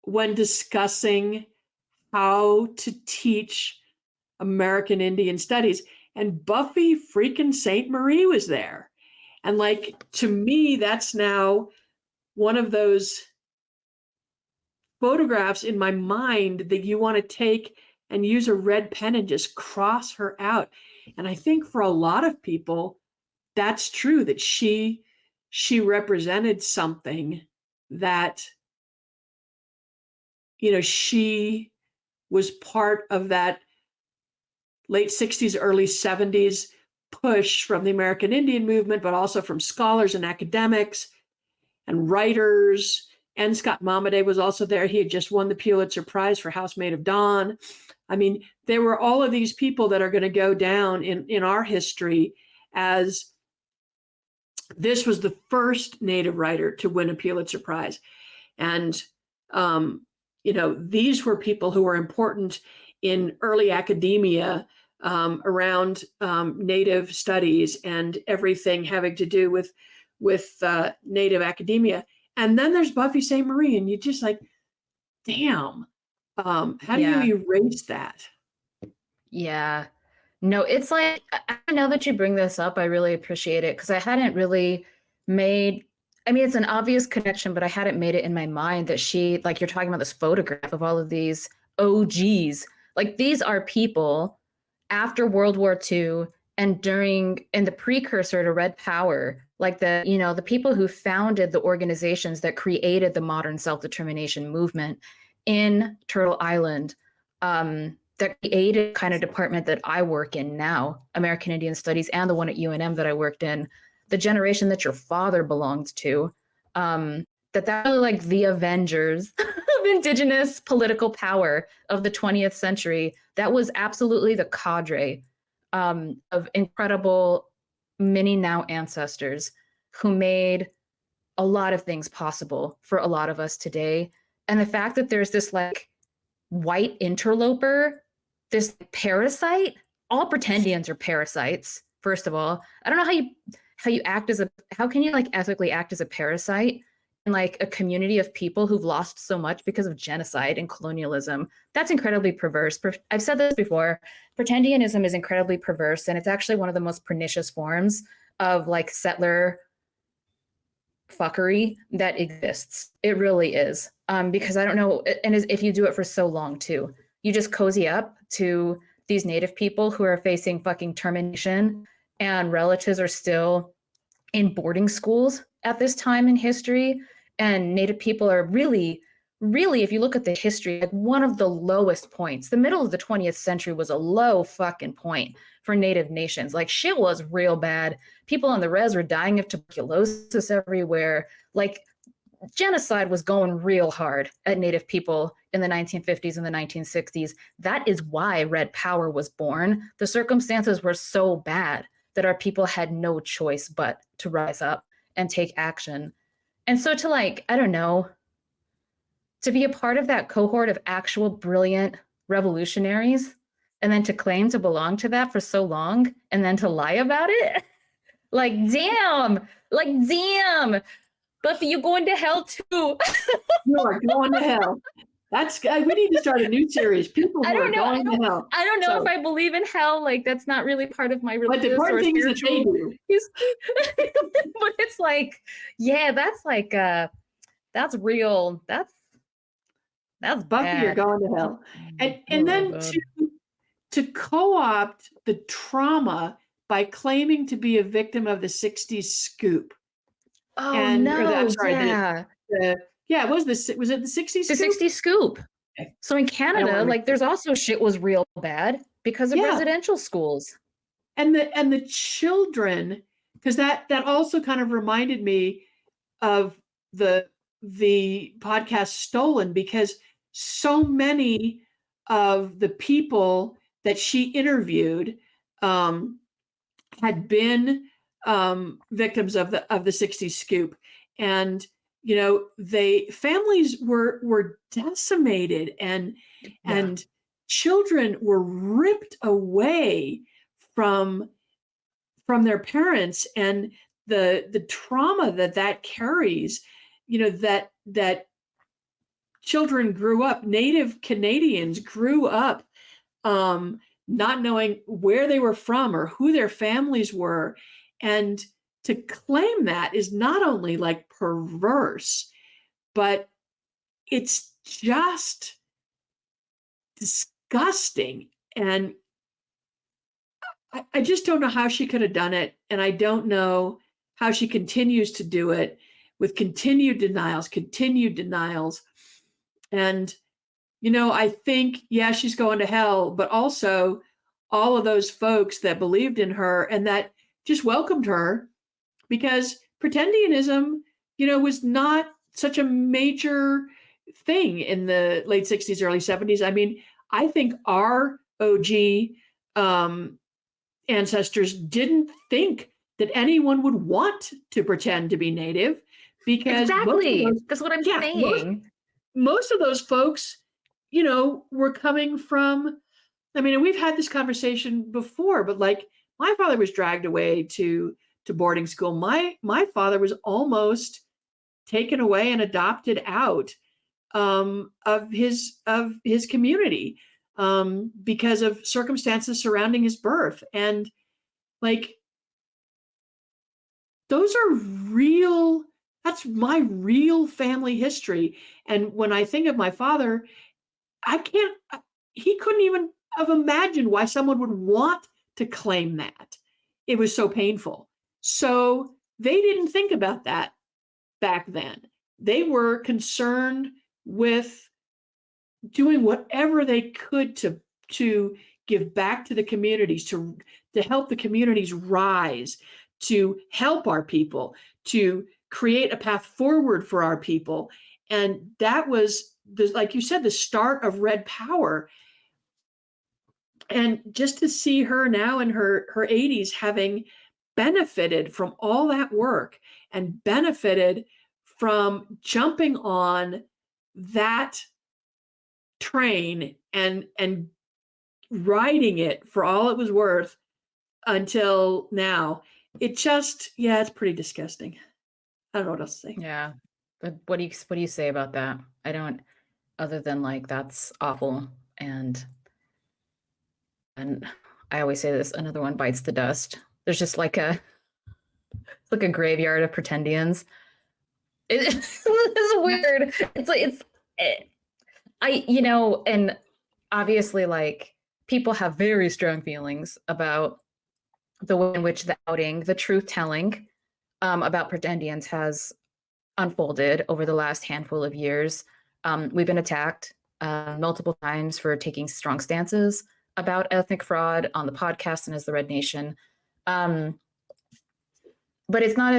when discussing how to teach American Indian studies. And Buffy freaking St. Marie was there. And like, to me, that's now one of those photographs in my mind that you want to take and use a red pen and just cross her out. And I think for a lot of people, that's true, that she represented something that, she was part of that late 60s, early 70s push from the American Indian movement, but also from scholars and academics and writers. And Scott Momaday was also there. He had just won the Pulitzer Prize for Housemaid of Dawn. I mean, there were all of these people that are going to go down in our history as this was the first Native writer to win a Pulitzer Prize. And, these were people who were important in early academia around Native studies and everything having to do with Native academia. And then there's Buffy St. Marie, and you just like, damn, how do you erase that? Yeah. No, it's like, now that you bring this up, I really appreciate it because I hadn't really it's an obvious connection, but I hadn't made it in my mind that she, like you're talking about this photograph of all of these OGs. Like these are people after World War II and the precursor to Red Power, like the people who founded the organizations that created the modern self-determination movement in Turtle Island, that created kind of department that I work in now, American Indian Studies, and the one at UNM that I worked in, the generation that your father belonged to, that really like the Avengers of Indigenous political power of the 20th century. That was absolutely the cadre of incredible many now ancestors who made a lot of things possible for a lot of us today. And the fact that there's this like white interloper, this parasite. All pretendians are parasites, first of all. I don't know how you act as a, how can you like ethically act as a parasite in like a community of people who've lost so much because of genocide and colonialism? That's incredibly perverse. I've said this before. Pretendianism is incredibly perverse, and it's actually one of the most pernicious forms of like settler fuckery that exists. It really is. Because I don't know, and if you do it for so long too, you just cozy up to these Native people who are facing fucking termination, and relatives are still in boarding schools at this time in history. And Native people are really, if you look at the history, like one of the lowest points. The middle of the 20th century was a low fucking point for Native nations. Like shit was real bad. People on the res were dying of tuberculosis everywhere. Like genocide was going real hard at Native people in the 1950s and the 1960s. That is why Red Power was born. The circumstances were so bad that our people had no choice but to rise up and take action. And so to like, I don't know, to be a part of that cohort of actual brilliant revolutionaries and then to claim to belong to that for so long and then to lie about it, like damn, Buffy, you going to hell too. You are going to hell. We need to start a new series. People who are going to hell. I don't know if I believe in hell. Like that's not really part of my religious but the important or thing spiritual. is that they do. But it's like, yeah, that's like that's real. That's Buffy, bad. you're going to hell. And then to co-opt the trauma by claiming to be a victim of the 60s scoop. Oh, yeah. Was it the 60s the scoop? 60s scoop. Okay. So in Canada, like there's also shit was real bad because of residential schools. And the children, because that also kind of reminded me of the podcast Stolen, because so many of the people that she interviewed had been victims of the 60s scoop. And you know, families were decimated and children were ripped away from their parents, and the trauma that carries, you know, that children grew up, Native Canadians grew up not knowing where they were from or who their families were. And to claim that is not only like perverse, but it's just disgusting. And I just don't know how she could have done it. And I don't know how she continues to do it with continued denials. And, you know, I think, yeah, she's going to hell, but also all of those folks that believed in her and that just welcomed her, because pretendianism, you know, was not such a major thing in the late 60s, early 70s. I mean, I think our OG ancestors didn't think that anyone would want to pretend to be Native, because that's what I'm saying. Most of those folks, you know, were coming from, I mean, and we've had this conversation before, but like my father was dragged away to boarding school. My father was almost taken away and adopted out of his community because of circumstances surrounding his birth. And like, those are real, that's my real family history. And when I think of my father, he couldn't even have imagined why someone would want to claim that. It was so painful. So they didn't think about that back then. They were concerned with doing whatever they could to give back to the communities, to help the communities rise, to help our people, to create a path forward for our people. And that was, like you said, the start of Red Power. And just to see her now in her 80s having benefited from all that work and benefited from jumping on that train and riding it for all it was worth until now. It just, yeah, it's pretty disgusting. I don't know what else to say. Yeah. But what do you say about that? I don't, other than like that's awful. And I always say this, another one bites the dust. There's just like a graveyard of pretendians. It's weird. It's like and obviously like people have very strong feelings about the way in which the outing, the truth telling about pretendians has unfolded over the last handful of years. We've been attacked multiple times for taking strong stances about ethnic fraud on the podcast and as the Red Nation. But it's not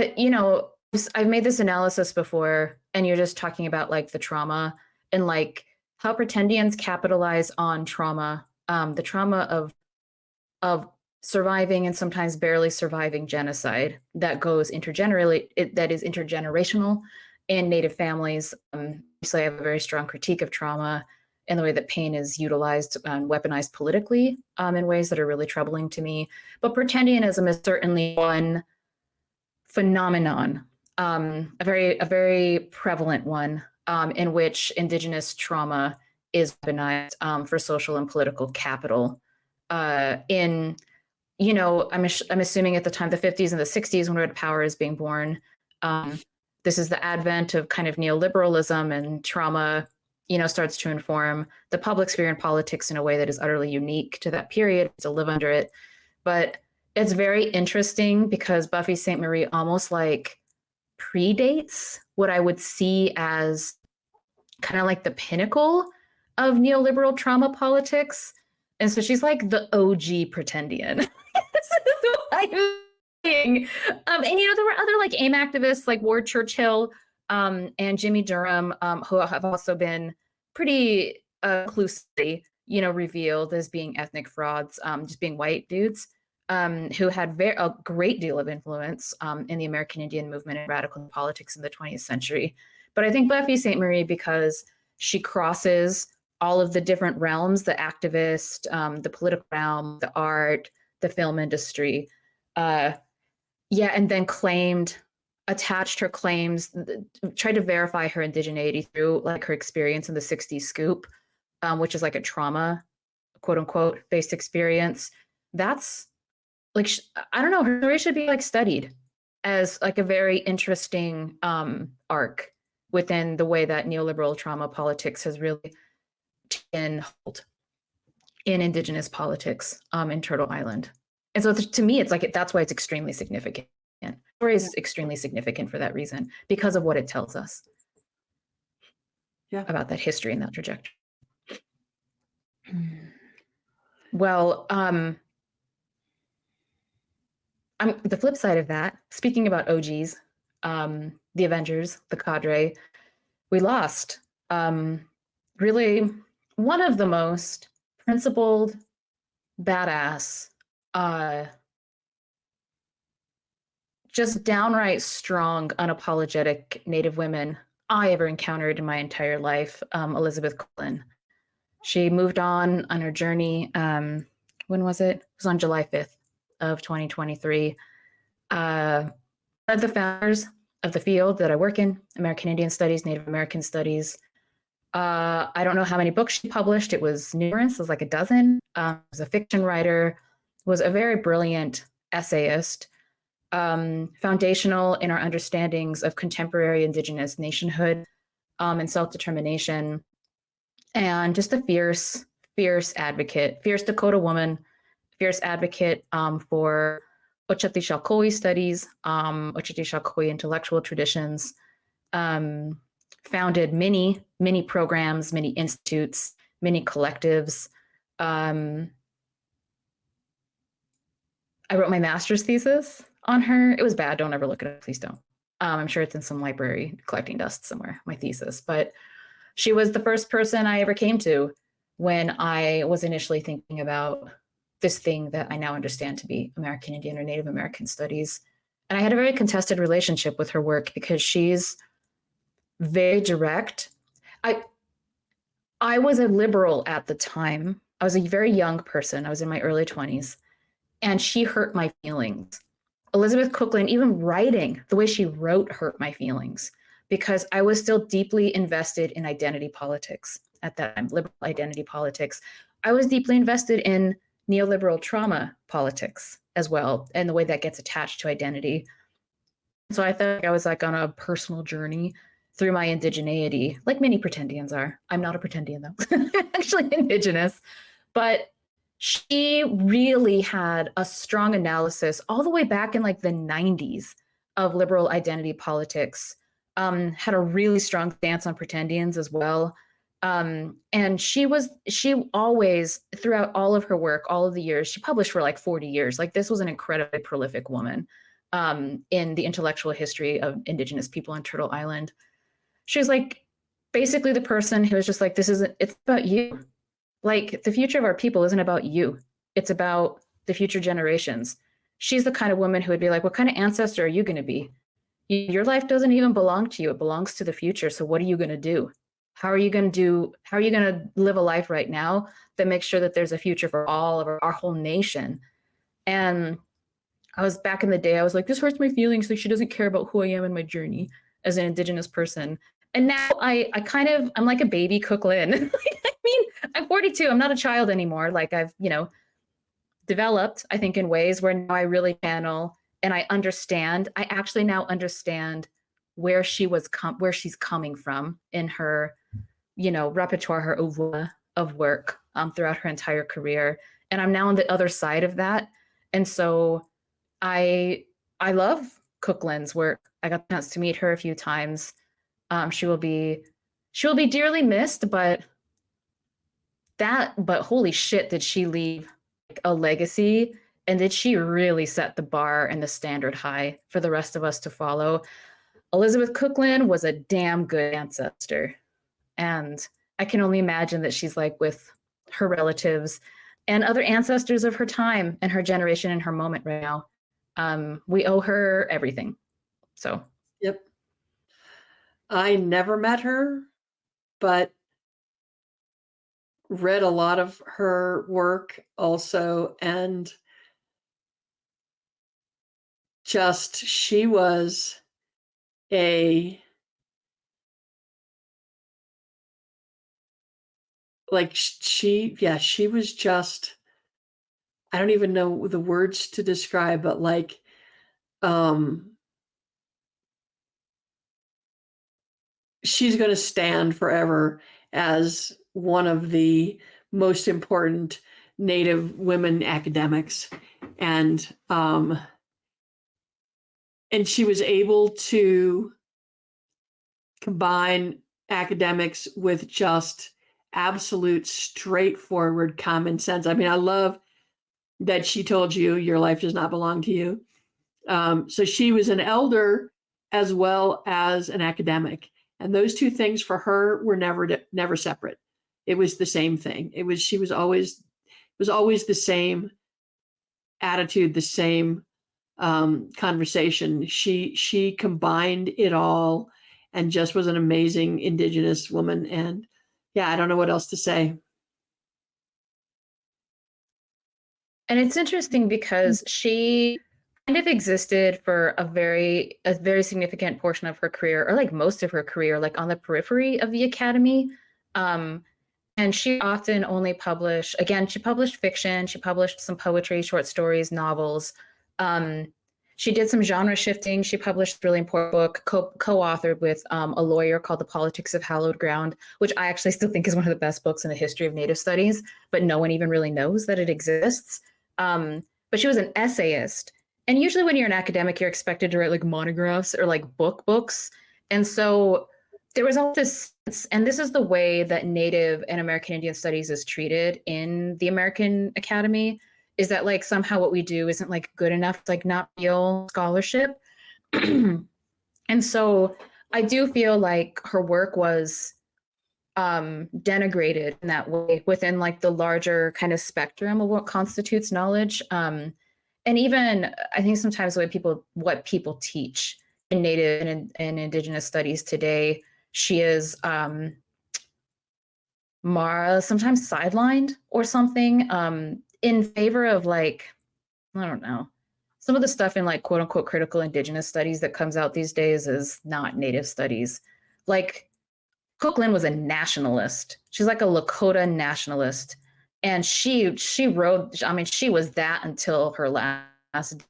I've made this analysis before, and you're just talking about like the trauma and like how pretendians capitalize on trauma, the trauma of surviving and sometimes barely surviving genocide that goes that is intergenerational in Native families. So I have a very strong critique of trauma and the way that pain is utilized and weaponized politically in ways that are really troubling to me. But pretendianism is certainly one phenomenon, a very prevalent one in which Indigenous trauma is weaponized for social and political capital. I'm assuming at the time, the 50s and the 60s, when red power is being born, this is the advent of kind of neoliberalism, and trauma, starts to inform the public sphere and politics in a way that is utterly unique to that period, to live under it. But it's very interesting because Buffy St. Marie almost like predates what I would see as kind of like the pinnacle of neoliberal trauma politics. And so she's like the OG pretendian. This is what I'm saying. And there were other like AIM activists like Ward Churchill and Jimmy Durham who have also been pretty inclusively, revealed as being ethnic frauds, just being white dudes who had a great deal of influence in the American Indian movement and radical politics in the 20th century. But I think Buffy St. Marie, because she crosses all of the different realms, the activist, the political realm, the art, the film industry. And then attached her claims, tried to verify her indigeneity through like her experience in the 60s scoop, which is like a trauma, quote unquote, based experience. That's like, I don't know, her story should be like studied as like a very interesting arc within the way that neoliberal trauma politics has really taken hold in Indigenous politics in Turtle Island. And so to me, it's like, that's why it's extremely significant. The story is extremely significant for that reason, because of what it tells us about that history and that trajectory. Well, the flip side of that, speaking about OGs, the Avengers, the cadre, we lost really one of the most principled, badass, just downright strong, unapologetic Native women I ever encountered in my entire life, Elizabeth Cook-Lynn. She moved on her journey. When was it? It was on July 5th of 2023. One of the founders of the field that I work in, American Indian Studies, Native American Studies. I don't know how many books she published. It was numerous. It was like a dozen. Was a fiction writer, was a very brilliant essayist, foundational in our understandings of contemporary Indigenous nationhood and self-determination, and just a fierce advocate, fierce Dakota woman, fierce advocate for Oceti-Sakowee studies, Oceti-Sakowee intellectual traditions, founded many programs, many institutes, many collectives. I wrote my master's thesis on her. It was bad. Don't ever look at it. Please don't. I'm sure it's in some library collecting dust somewhere, my thesis. But she was the first person I ever came to when I was initially thinking about this thing that I now understand to be American Indian or Native American studies. And I had a very contested relationship with her work because she's very direct. I was a liberal at the time. I was a very young person. I was in my early 20s, and she hurt my feelings. Elizabeth Cook-Lynn, even writing, the way she wrote hurt my feelings because I was still deeply invested in identity politics at that time, liberal identity politics. I was deeply invested in neoliberal trauma politics as well, and the way that gets attached to identity. So I felt like I was like on a personal journey through my indigeneity, like many pretendians are. I'm not a pretendian though, I'm actually indigenous. But she really had a strong analysis all the way back in like the 90s of liberal identity politics, had a really strong stance on pretendians as well. And she always, throughout all of her work, all of the years, she published for like 40 years. Like this was an incredibly prolific woman in the intellectual history of Indigenous people on Turtle Island. She was like basically the person who was just like, it's about you. Like the future of our people isn't about you. It's about the future generations. She's the kind of woman who would be like, what kind of ancestor are you going to be? Your life doesn't even belong to you. It belongs to the future. So what are you going to do? How are you going to live a life right now that makes sure that there's a future for all of our whole nation? And I was back in the day, I was like, this hurts my feelings. Like she doesn't care about who I am in my journey as an Indigenous person. And now I'm like a baby Cook-Lynn. I mean, I'm 42. I'm not a child anymore. Like I've, developed, I think, in ways where now I really channel and I understand. I actually now understand where she's coming from in her, repertoire, her oeuvre of work throughout her entire career. And I'm now on the other side of that. And so I love Cook-Lynn's work. I got the chance to meet her a few times. She will be dearly missed, but holy shit, did she leave a legacy, and did she really set the bar and the standard high for the rest of us to follow? Elizabeth Cook-Lynn was a damn good ancestor, and I can only imagine that she's like with her relatives and other ancestors of her time and her generation and her moment right now. We owe her everything. So yep. I never met her, but read a lot of her work also, and just she was she was just, I don't even know the words to describe, but like she's going to stand forever as one of the most important Native women academics. And she was able to combine academics with just absolute straightforward common sense. I mean, I love that she told you your life does not belong to you. So she was an elder as well as an academic. And those two things for her were never separate. It was the same thing. It was always the same attitude, the same conversation. She combined it all and just was an amazing Indigenous woman. And yeah, I don't know what else to say. And it's interesting because she kind of existed for a very significant portion of her career, or like most of her career, like on the periphery of the academy. And she often only she published fiction, she published some poetry, short stories, novels. She did some genre shifting. She published a really important book, co-authored with a lawyer, called The Politics of Hallowed Ground, which I actually still think is one of the best books in the history of Native studies, but no one even really knows that it exists. But she was an essayist. And usually when you're an academic, you're expected to write like monographs or like books. And so there was all this sense, and this is the way that Native and American Indian studies is treated in the American Academy, is that like somehow what we do isn't like good enough, like not real scholarship. And so I do feel like her work was denigrated in that way within like the larger kind of spectrum of what constitutes knowledge. And even I think sometimes what people teach in Native and Indigenous studies today, she is sometimes sidelined or something, in favor of like, I don't know, some of the stuff in like quote unquote critical Indigenous studies that comes out these days is not Native studies. Like Cook-Lynn was a nationalist. She's like a Lakota nationalist. And she wrote, I mean, she was that until her last.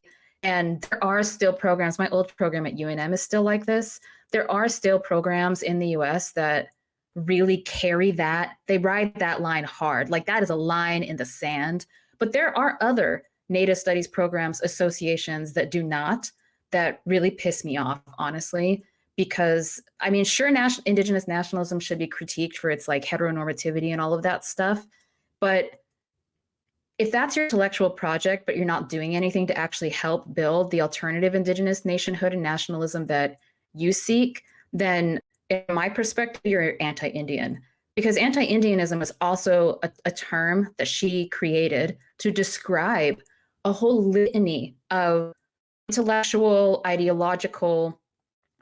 And there are still programs. My old program at UNM is still like this. There are still programs in the US that really carry that. They ride that line hard. Like that is a line in the sand. But there are other Native studies programs, associations that do not, that really piss me off, honestly. Because I mean, sure, Indigenous nationalism should be critiqued for its like heteronormativity and all of that stuff. But if that's your intellectual project, but you're not doing anything to actually help build the alternative Indigenous nationhood and nationalism that you seek, then in my perspective, you're anti-Indian. Because anti-Indianism is also a term that she created to describe a whole litany of intellectual, ideological,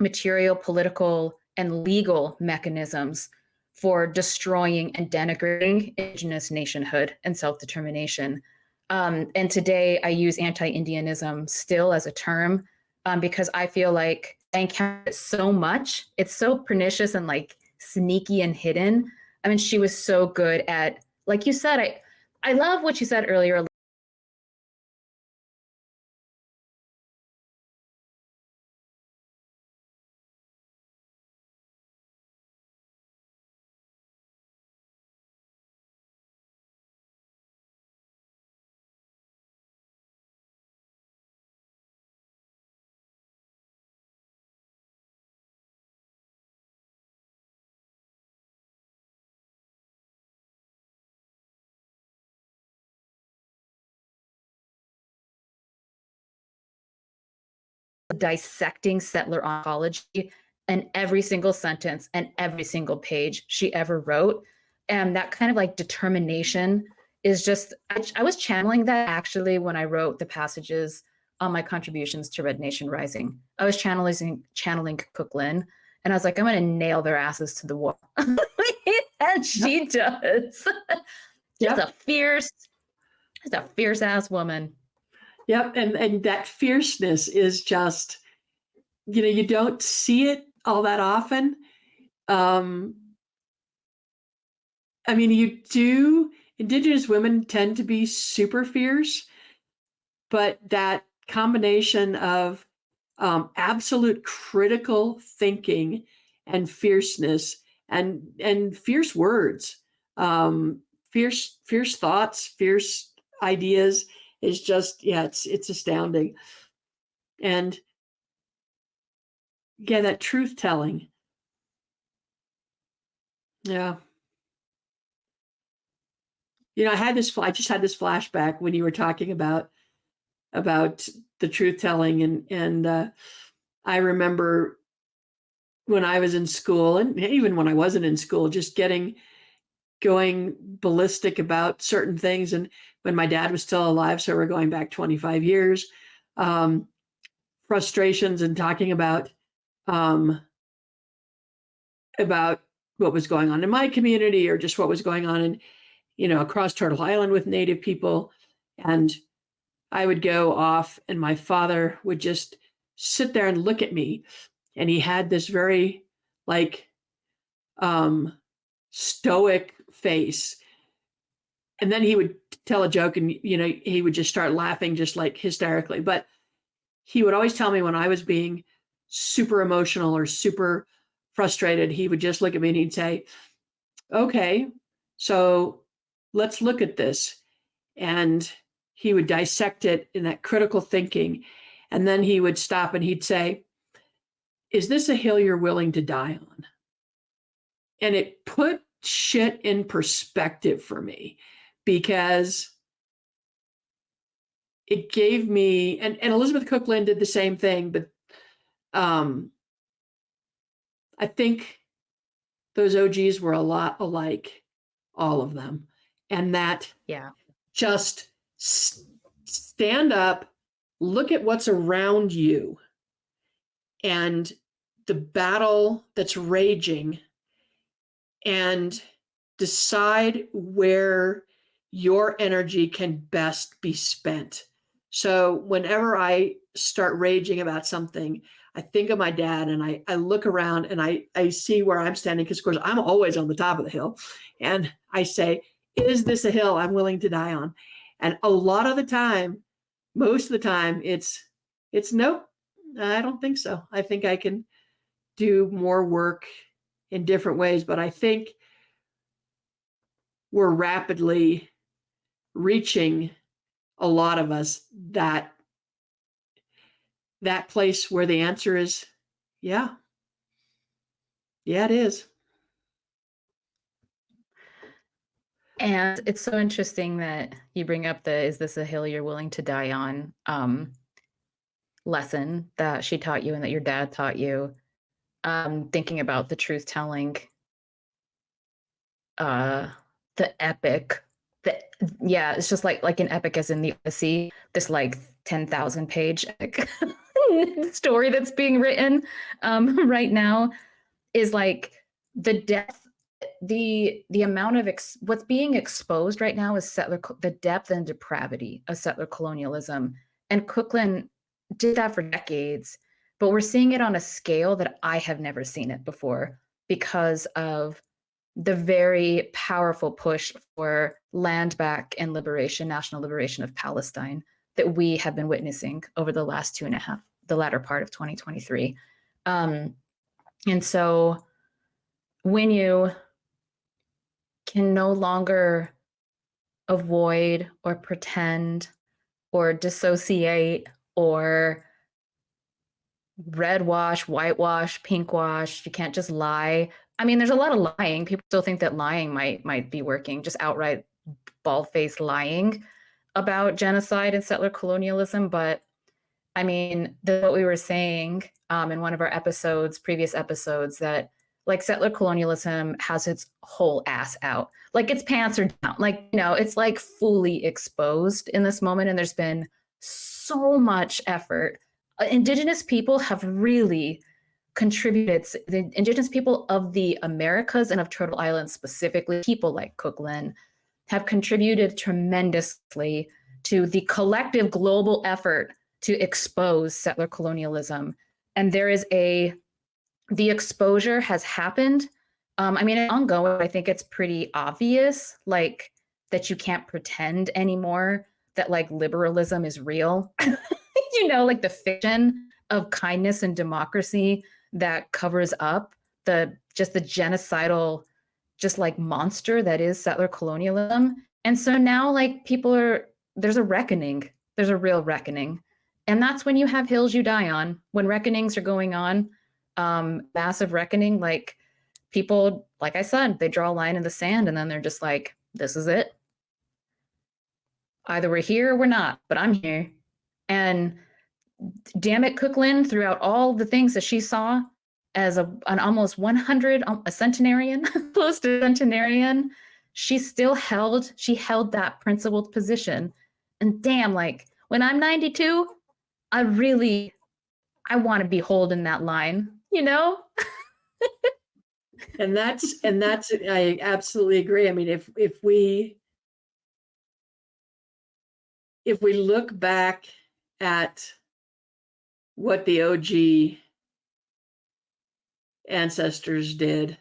material, political, and legal mechanisms for destroying and denigrating Indigenous nationhood and self-determination. And today I use anti-Indianism still as a term because I feel like I encounter it so much. It's so pernicious and like sneaky and hidden. I mean, she was so good at, like you said, I love what you said earlier. Dissecting settler ontology in every single sentence and every single page she ever wrote. And that kind of like determination is just, I was channeling that actually when I wrote the passages on my contributions to Red Nation Rising. I was channeling Cook-Lynn, and I was like, I'm going to nail their asses to the wall. And she does. Just a fierce ass woman. Yep. And that fierceness is just, you don't see it all that often. I mean, you do, Indigenous women tend to be super fierce, but that combination of absolute critical thinking and fierceness and fierce words, fierce thoughts, fierce ideas is just, it's astounding. And yeah, that truth telling. Yeah. I just had this flashback when you were talking about the truth telling, and I remember when I was in school, and even when I wasn't in school, just going ballistic about certain things. And when my dad was still alive, so we're going back 25 years, frustrations and talking about what was going on in my community, or just what was going on in, across Turtle Island with Native people. And I would go off, and my father would just sit there and look at me. And he had this very like stoic face. And then he would tell a joke, and he would just start laughing just like hysterically. But he would always tell me when I was being super emotional or super frustrated, he would just look at me and he'd say, okay, so let's look at this. And he would dissect it in that critical thinking. And then he would stop and he'd say, is this a hill you're willing to die on? And it put shit in perspective for me, because it gave me, and Elizabeth Cook-Lynn did the same thing, but I think those OGs were a lot alike, all of them. And that just stand up, look at what's around you and the battle that's raging, and decide where your energy can best be spent. So whenever I start raging about something, I think of my dad and I look around and I see where I'm standing, because of course I'm always on the top of the hill. And I say, is this a hill I'm willing to die on? And a lot of the time, most of the time, it's nope, I don't think so. I think I can do more work in different ways, but I think we're rapidly reaching, a lot of us, that place where the answer is, yeah, it is. And it's so interesting that you bring up the "is this a hill you're willing to die on" lesson that she taught you and that your dad taught you. Thinking about the truth telling, the epic, yeah, it's just like an epic as in the Odyssey, this like 10,000 page epic story that's being written right now, is like the depth, the amount of what's being exposed right now is the depth and depravity of settler colonialism. And Cook-Lynn did that for decades, but we're seeing it on a scale that I have never seen it before, because of the very powerful push for land back and liberation, national liberation of Palestine, that we have been witnessing over the last the latter part of 2023. And so when you can no longer avoid or pretend or dissociate or red wash, whitewash, pink wash, you can't just lie. I mean, there's a lot of lying. People still think that lying might be working, just outright bald-faced lying about genocide and settler colonialism. But I mean, what we were saying in one of our previous episodes, that like settler colonialism has its whole ass out, like its pants are down, like, it's like fully exposed in this moment. And there's been so much effort. Indigenous people have really contributed. The Indigenous people of the Americas and of Turtle Island specifically, people like Cook-Lynn, have contributed tremendously to the collective global effort to expose settler colonialism. And the exposure has happened. I mean, it's ongoing. I think it's pretty obvious, like, that you can't pretend anymore that like liberalism is real. Like the fiction of kindness and democracy that covers up the genocidal, just like monster that is settler colonialism. And so now like there's a reckoning. There's a real reckoning. And that's when you have hills you die on, when reckonings are going on, massive reckoning. Like people, like I said, they draw a line in the sand and then they're just like, this is it. Either we're here or we're not, but I'm here. And damn it, Cook-Lynn, throughout all the things that she saw as an almost 100, a centenarian, close to a centenarian, she held that principled position. And damn, like when I'm 92, I want to be holding that line, And that's I absolutely agree. I mean, if we look back at what the OG ancestors did,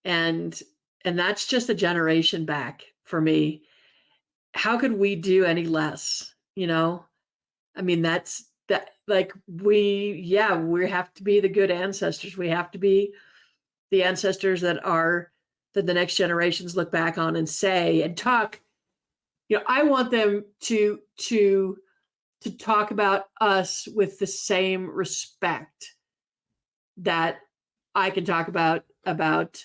and that's just a generation back for me, how could we do any less? I mean, like we have to be the good ancestors. We have to be the ancestors that the next generations look back on and say and talk. I want them to talk about us with the same respect that I can talk about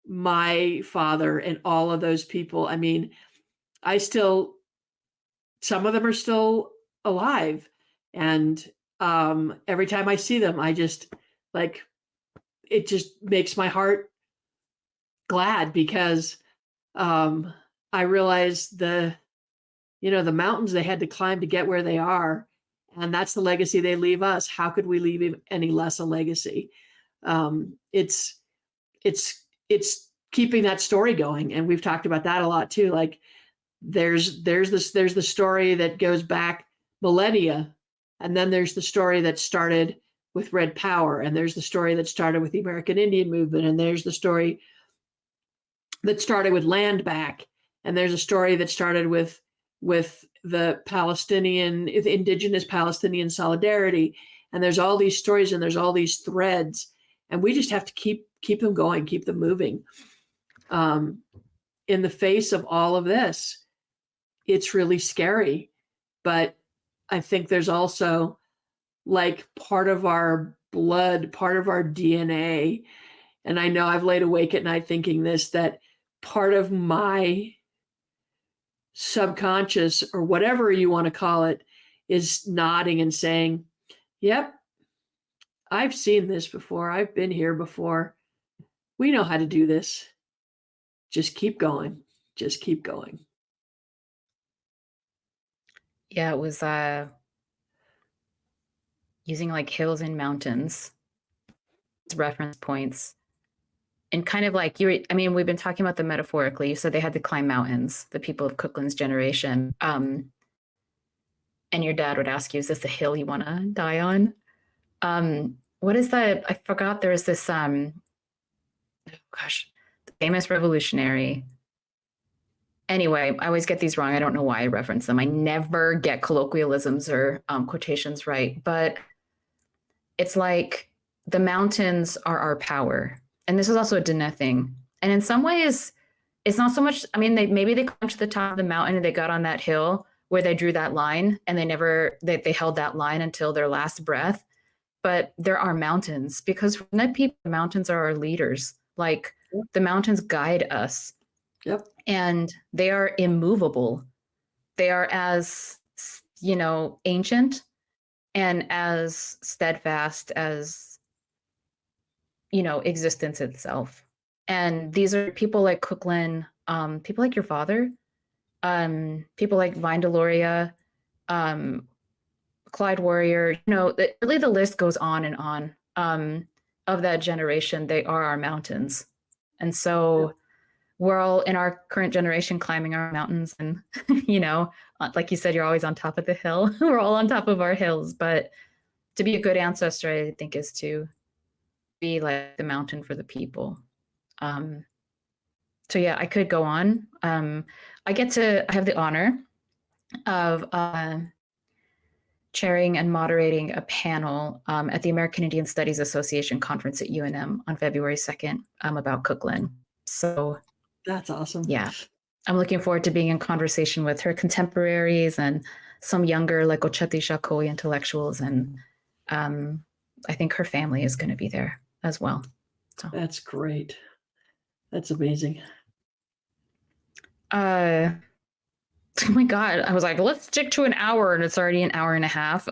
my father and all of those people. I mean, some of them are still alive, and every time I see them, I just like, it just makes my heart glad, because I realize the mountains they had to climb to get where they are, and that's the legacy they leave us. How could we leave any less a legacy? It's keeping that story going. And we've talked about that a lot too. Like there's the story that goes back millennia, and then there's the story that started with Red Power, and there's the story that started with the American Indian movement, and there's the story that started with land back, and there's a story that started with the Indigenous Palestinian solidarity, and there's all these stories and there's all these threads, and we just have to keep them going, keep them moving. In the face of all of this, it's really scary, but I think there's also like part of our blood, part of our DNA. And I know I've laid awake at night thinking this, that part of my subconscious, or whatever you want to call it, is nodding and saying, yep, I've seen this before. I've been here before. We know how to do this. Just keep going. Just keep going. Yeah, it was using like hills and mountains as reference points. And kind of like we've been talking about them metaphorically. You said they had to climb mountains, the people of Cook-Lynn's generation. And your dad would ask you, is this a hill you want to die on? What is that? I forgot. There was this, the famous revolutionary. Anyway, I always get these wrong. I don't know why I reference them. I never get colloquialisms or quotations right. But it's like the mountains are our power. And this is also a Diné thing. And in some ways, it's not so much, maybe they climbed to the top of the mountain and they got on that hill where they drew that line, and they held that line until their last breath. But there are mountains, because for Diné people, the mountains are our leaders. Like the mountains guide us. Yep. And they are immovable. They are as, ancient and as steadfast as, existence itself. And these are people like Cook-Lynn, people like your father, people like Vine Deloria, Clyde Warrior, really the list goes on and on, of that generation. They are our mountains. And so we're all in our current generation climbing our mountains, and, like you said, you're always on top of the hill. We're all on top of our hills, but to be a good ancestor, I think, is to be like the mountain for the people. So yeah, I could go on. I have the honor of chairing and moderating a panel at the American Indian Studies Association conference at UNM on February 2nd about Cook-Lynn. So that's awesome. Yeah, I'm looking forward to being in conversation with her contemporaries and some younger, like Ocheti Shakoi intellectuals, and I think her family is going to be there as well. So that's great. That's amazing. Oh my God. I was like, let's stick to an hour, and it's already an hour and a half.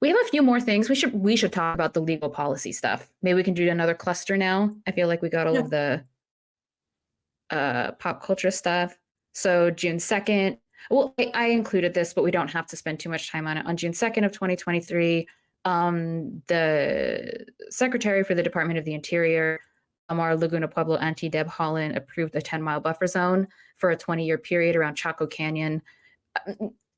We have a few more things. We should talk about the legal policy stuff. Maybe we can do another cluster now. I feel like we got all of the pop culture stuff. So June 2nd. Well, I included this, but we don't have to spend too much time on it. On June 2nd of 2023, the Secretary for the Department of the Interior, Amar Laguna Pueblo Auntie Deb Holland, approved a 10-mile buffer zone for a 20-year period around Chaco Canyon.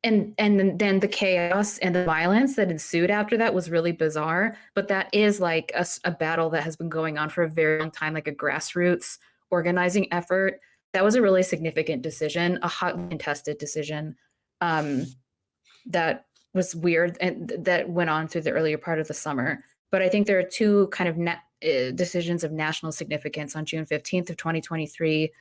And then the chaos and the violence that ensued after that was really bizarre. But that is like a battle that has been going on for a very long time, like a grassroots organizing effort. That was a really significant decision, a hotly contested decision that was weird and that went on through the earlier part of the summer. But I think there are two kind of decisions of national significance. On June 15th of 2023,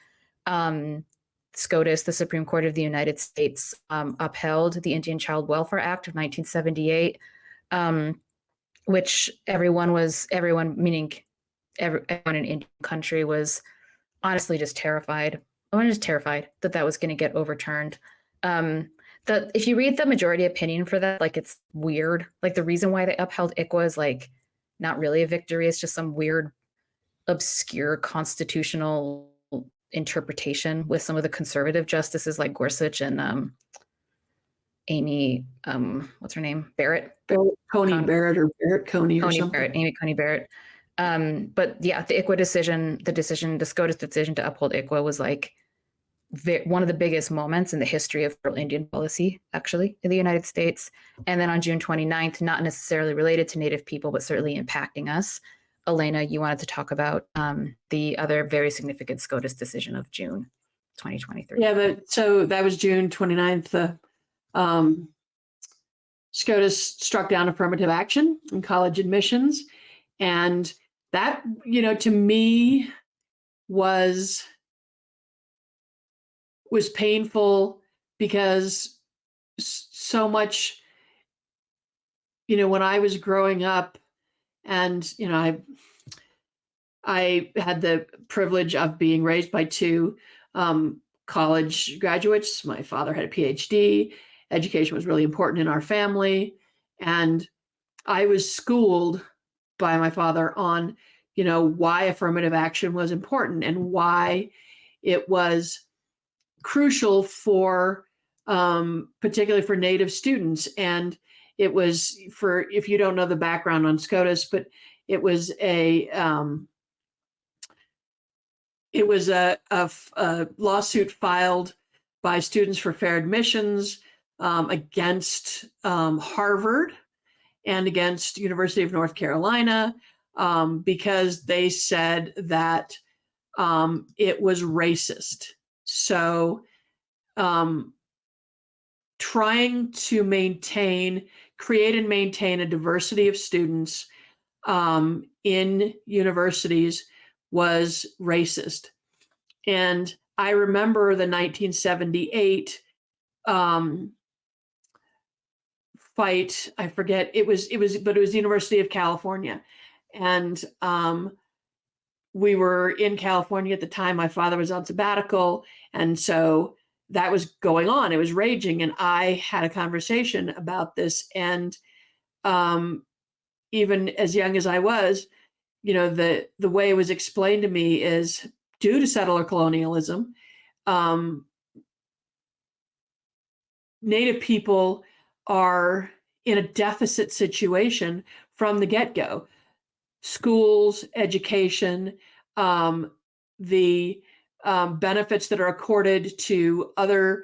SCOTUS, the Supreme Court of the United States, upheld the Indian Child Welfare Act of 1978, which everyone meaning everyone in Indian country was honestly just terrified. I was just terrified that was going to get overturned. If you read the majority opinion for that, like, it's weird. Like, the reason why they upheld ICWA is like not really a victory. It's just some weird, obscure constitutional interpretation with some of the conservative justices like Gorsuch and Amy, what's her name? Barrett? Coney Barrett or Barrett Coney or something. Amy Coney Barrett. But yeah, the ICWA decision, the SCOTUS decision to uphold ICWA was like one of the biggest moments in the history of federal Indian policy, actually, in the United States. And then on June 29th, not necessarily related to Native people, but certainly impacting us, Elena, you wanted to talk about the other very significant SCOTUS decision of June 2023. Yeah, so that was June 29th. SCOTUS struck down affirmative action in college admissions. And that, to me was painful because so much, when I was growing up and, I had the privilege of being raised by two college graduates. My father had a PhD. Education was really important in our family. And I was schooled by my father on, why affirmative action was important and why it was crucial for, particularly for Native students. And it was if you don't know the background on SCOTUS, but it was a lawsuit filed by Students for Fair Admissions against Harvard and against University of North Carolina because they said that it was racist. So trying to create and maintain a diversity of students in universities was racist. And I remember the 1978 fight. I forget, but it was the University of California. And we were in California at the time. My father was on sabbatical. And so that was going on. It was raging. And I had a conversation about this. And even as young as I was, the way it was explained to me is due to settler colonialism, Native people are in a deficit situation from the get-go. Schools, education, the benefits that are accorded to other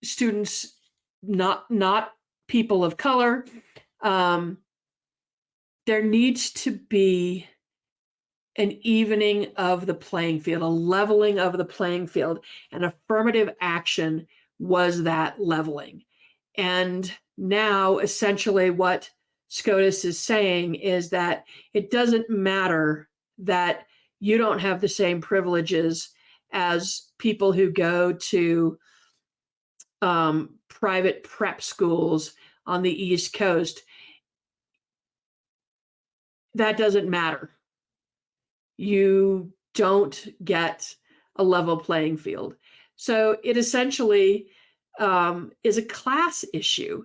students, not people of color. There needs to be an evening of the playing field, a leveling of the playing field, and affirmative action was that leveling. And now essentially what SCOTUS is saying is that it doesn't matter that you don't have the same privileges as people who go to private prep schools on the East Coast. That doesn't matter. You don't get a level playing field. So it essentially is a class issue,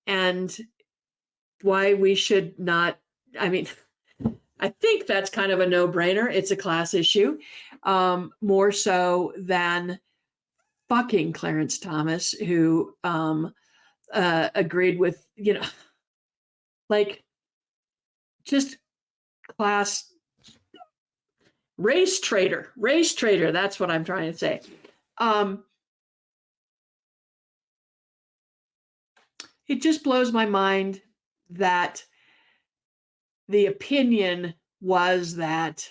and why we should not, I think that's kind of a no-brainer. It's a class issue, more so than fucking Clarence Thomas, who agreed with, just class race traitor. That's what I'm trying to say. It just blows my mind that the opinion was that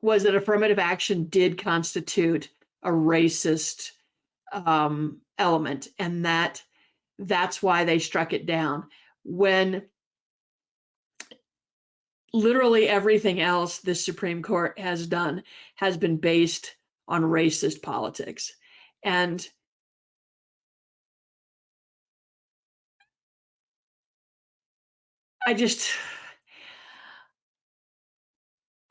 affirmative action did constitute a racist element, and that's why they struck it down, when literally everything else this Supreme Court has done has been based on racist politics. And I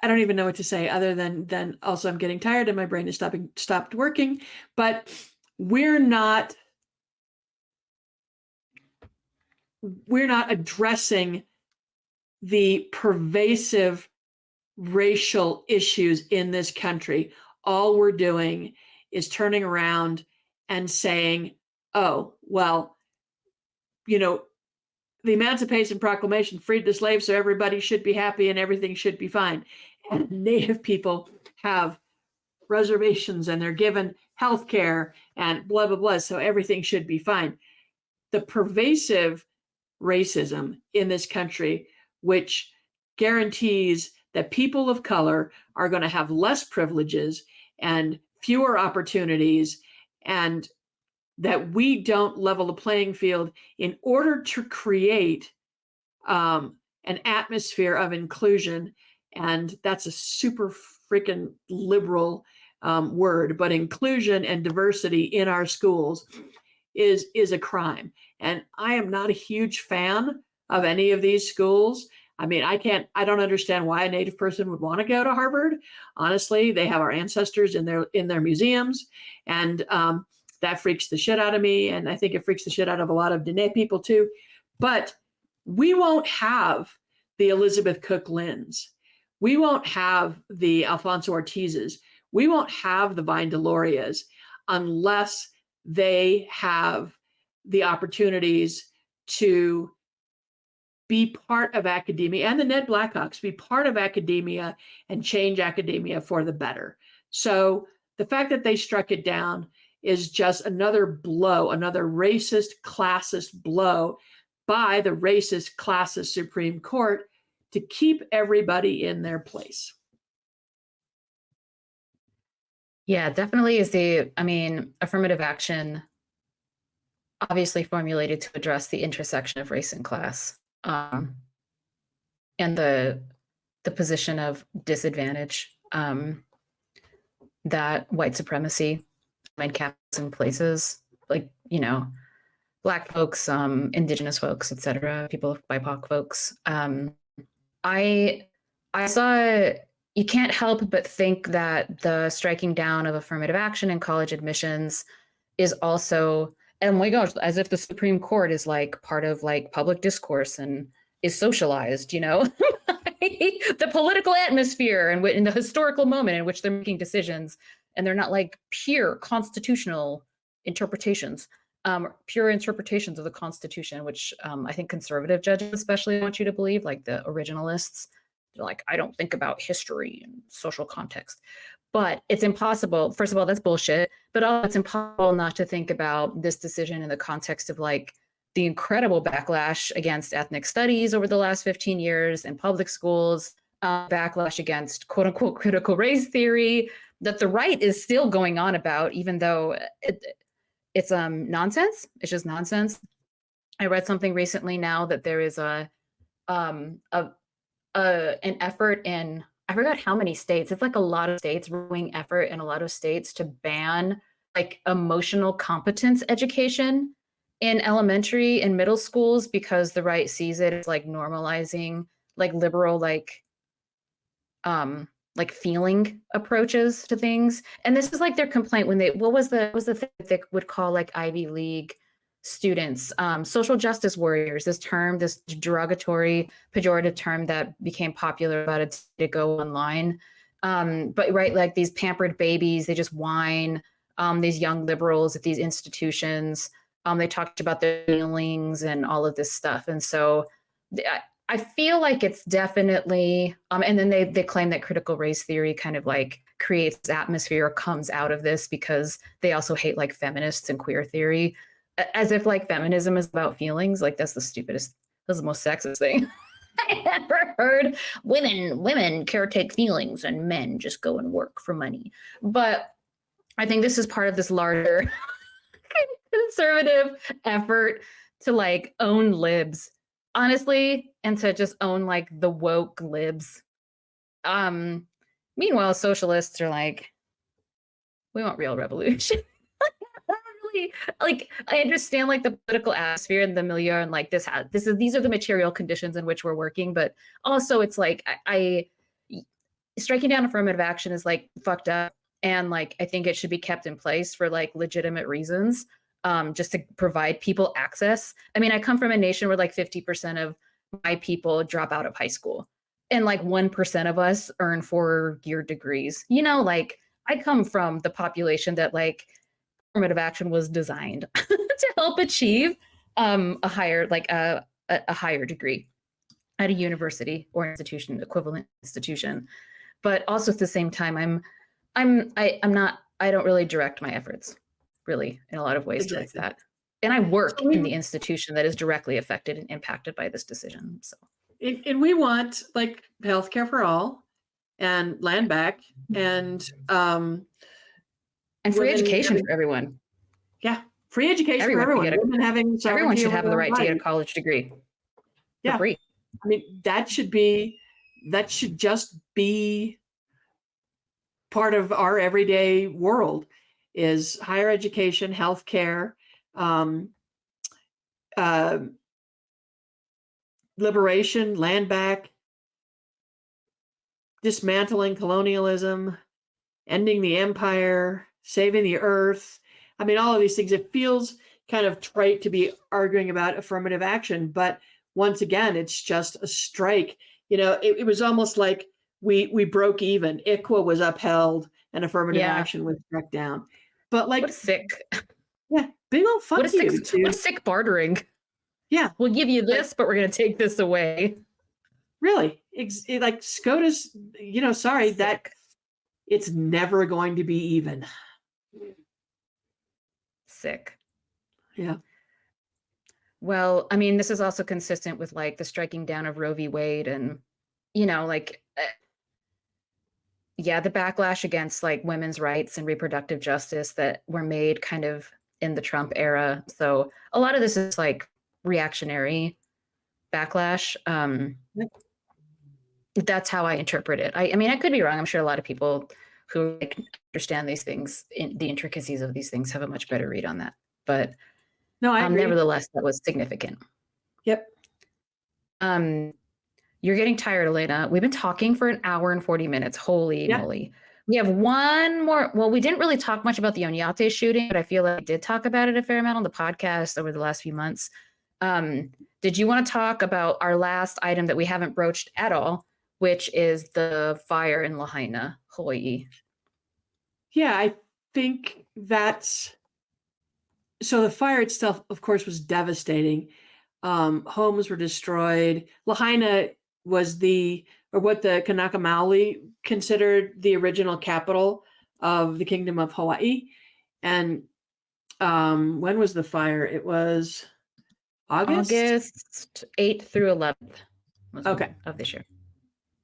don't even know what to say other than also I'm getting tired and my brain is stopped working. But we're not addressing the pervasive racial issues in this country. All we're doing is turning around and saying, oh, well, the Emancipation Proclamation freed the slaves, so everybody should be happy and everything should be fine. And Native people have reservations and they're given health care and blah, blah, blah. So everything should be fine. The pervasive racism in this country, which guarantees that people of color are going to have less privileges and fewer opportunities, and that we don't level the playing field in order to create an atmosphere of inclusion. And that's a super freaking liberal word, but inclusion and diversity in our schools is a crime. And I am not a huge fan of any of these schools. I mean, I don't understand why a Native person would want to go to Harvard. Honestly, they have our ancestors in their museums, and that freaks the shit out of me. And I think it freaks the shit out of a lot of Dene people too. But we won't have the Elizabeth Cook-Lynns. We won't have the Alfonso Ortizes. We won't have the Vine Delorias unless they have the opportunities to be part of academia, and the Ned Blackhawks be part of academia and change academia for the better. So the fact that they struck it down is just another blow, another racist, classist blow by the racist, classist Supreme Court to keep everybody in their place. Yeah, definitely affirmative action obviously formulated to address the intersection of race and class, and the position of disadvantage that white supremacy and capitalism places, like, Black folks, Indigenous folks, etc., people of BIPOC folks. I saw, you can't help but think that the striking down of affirmative action in college admissions is also, oh my gosh, as if the Supreme Court is like part of like public discourse and is socialized, the political atmosphere and in the historical moment in which they're making decisions, and they're not like pure constitutional interpretations, pure interpretations of the Constitution, which I think conservative judges especially want you to believe, like the originalists. They're like, I don't think about history and social context. But it's impossible. First of all, that's bullshit. But also, it's impossible not to think about this decision in the context of like the incredible backlash against ethnic studies over the last 15 years in public schools, backlash against quote unquote critical race theory that the right is still going on about, even though it's nonsense. It's just nonsense. I read something recently now that there is an effort in, I forgot how many states. It's like a lot of states, growing effort in a lot of states to ban like emotional competence education in elementary and middle schools, because the right sees it as like normalizing like liberal like feeling approaches to things. And this is like their complaint when they, what was the thing that they would call like Ivy League students, social justice warriors, this term, this derogatory, pejorative term that became popular about it to go online. But right, like these pampered babies, they just whine, these young liberals at these institutions. They talked about their feelings and all of this stuff. And so I feel like it's definitely, and then they claim that critical race theory kind of like creates this atmosphere or comes out of this because they also hate like feminists and queer theory, as if like feminism is about feelings. Like that's the most sexist thing I ever heard. Women caretake feelings and men just go and work for money. But I think this is part of this larger conservative effort to like own libs, honestly, and to just own like the woke libs. Meanwhile, socialists are like, we want real revolution. Really, like, I understand like the political atmosphere and the milieu and like these are the material conditions in which we're working, but also it's like I striking down affirmative action is like fucked up, and like I think it should be kept in place for like legitimate reasons, just to provide people access. I mean, I come from a nation where like 50% of my people drop out of high school, and like 1% of us earn 4-year degrees. Like I come from the population that like affirmative action was designed to help achieve a higher, like a a higher degree at a university or institution, equivalent institution. But also at the same time, I don't really direct my efforts really in a lot of ways towards Exactly. that. And I work So in the institution that is directly affected and impacted by this decision. So and we want like healthcare for all and land back and free education having, for everyone. yeah, free education Everyone for should everyone. get Women having everyone sovereignty should over have their the own right to get a bodies. college degree for Yeah. free. I mean, that should just be part of our everyday world is higher education, healthcare, um, uh, liberation, land back, dismantling colonialism, ending the empire, saving the earth. I mean, all of these things, it feels kind of trite to be arguing about affirmative action, but once again, it's just a strike. It was almost like we broke even. ICWA was upheld and affirmative Yeah. action was struck down. But like, What a sick, yeah, big old fuck what a sick, you what a to, sick bartering. yeah, We'll give you this, but we're going to take this away. really, like SCOTUS, sorry, that Sick. it's never going to be even. Sick. Yeah. Well, I mean, this is also consistent with like the striking down of Roe v. Wade and, like, yeah, the backlash against like women's rights and reproductive justice that were made kind of in the Trump era. So a lot of this is like reactionary backlash. That's how I interpret it. I mean, I could be wrong. I'm sure a lot of people who like, understand these things, the intricacies of these things, have a much better read on that. But No, I agree. nevertheless, that was significant. Yep. You're getting tired, Elena. We've been talking for an hour and 40 minutes. Holy moly. We have one more. Well, we didn't really talk much about the Onyate shooting, but I feel like I did talk about it a fair amount on the podcast over the last few months. Did you want to talk about our last item that we haven't broached at all, which is the fire in Lahaina, Hawaii? Yeah, I think that's... So the fire itself, of course, was devastating. Homes were destroyed. Lahaina was what the Kanaka Maoli considered the original capital of the Kingdom of Hawaii. And when was the fire? It was August 8th through 11th okay. of this year.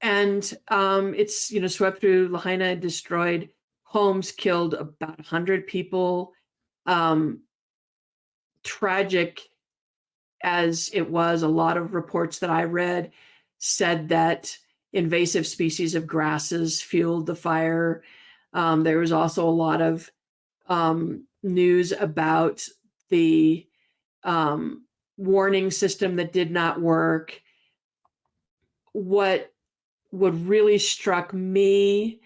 And it's swept through Lahaina, destroyed homes, killed about 100 people. Tragic as it was, a lot of reports that I read said that invasive species of grasses fueled the fire. There was also a lot of news about the warning system that did not work. What really struck me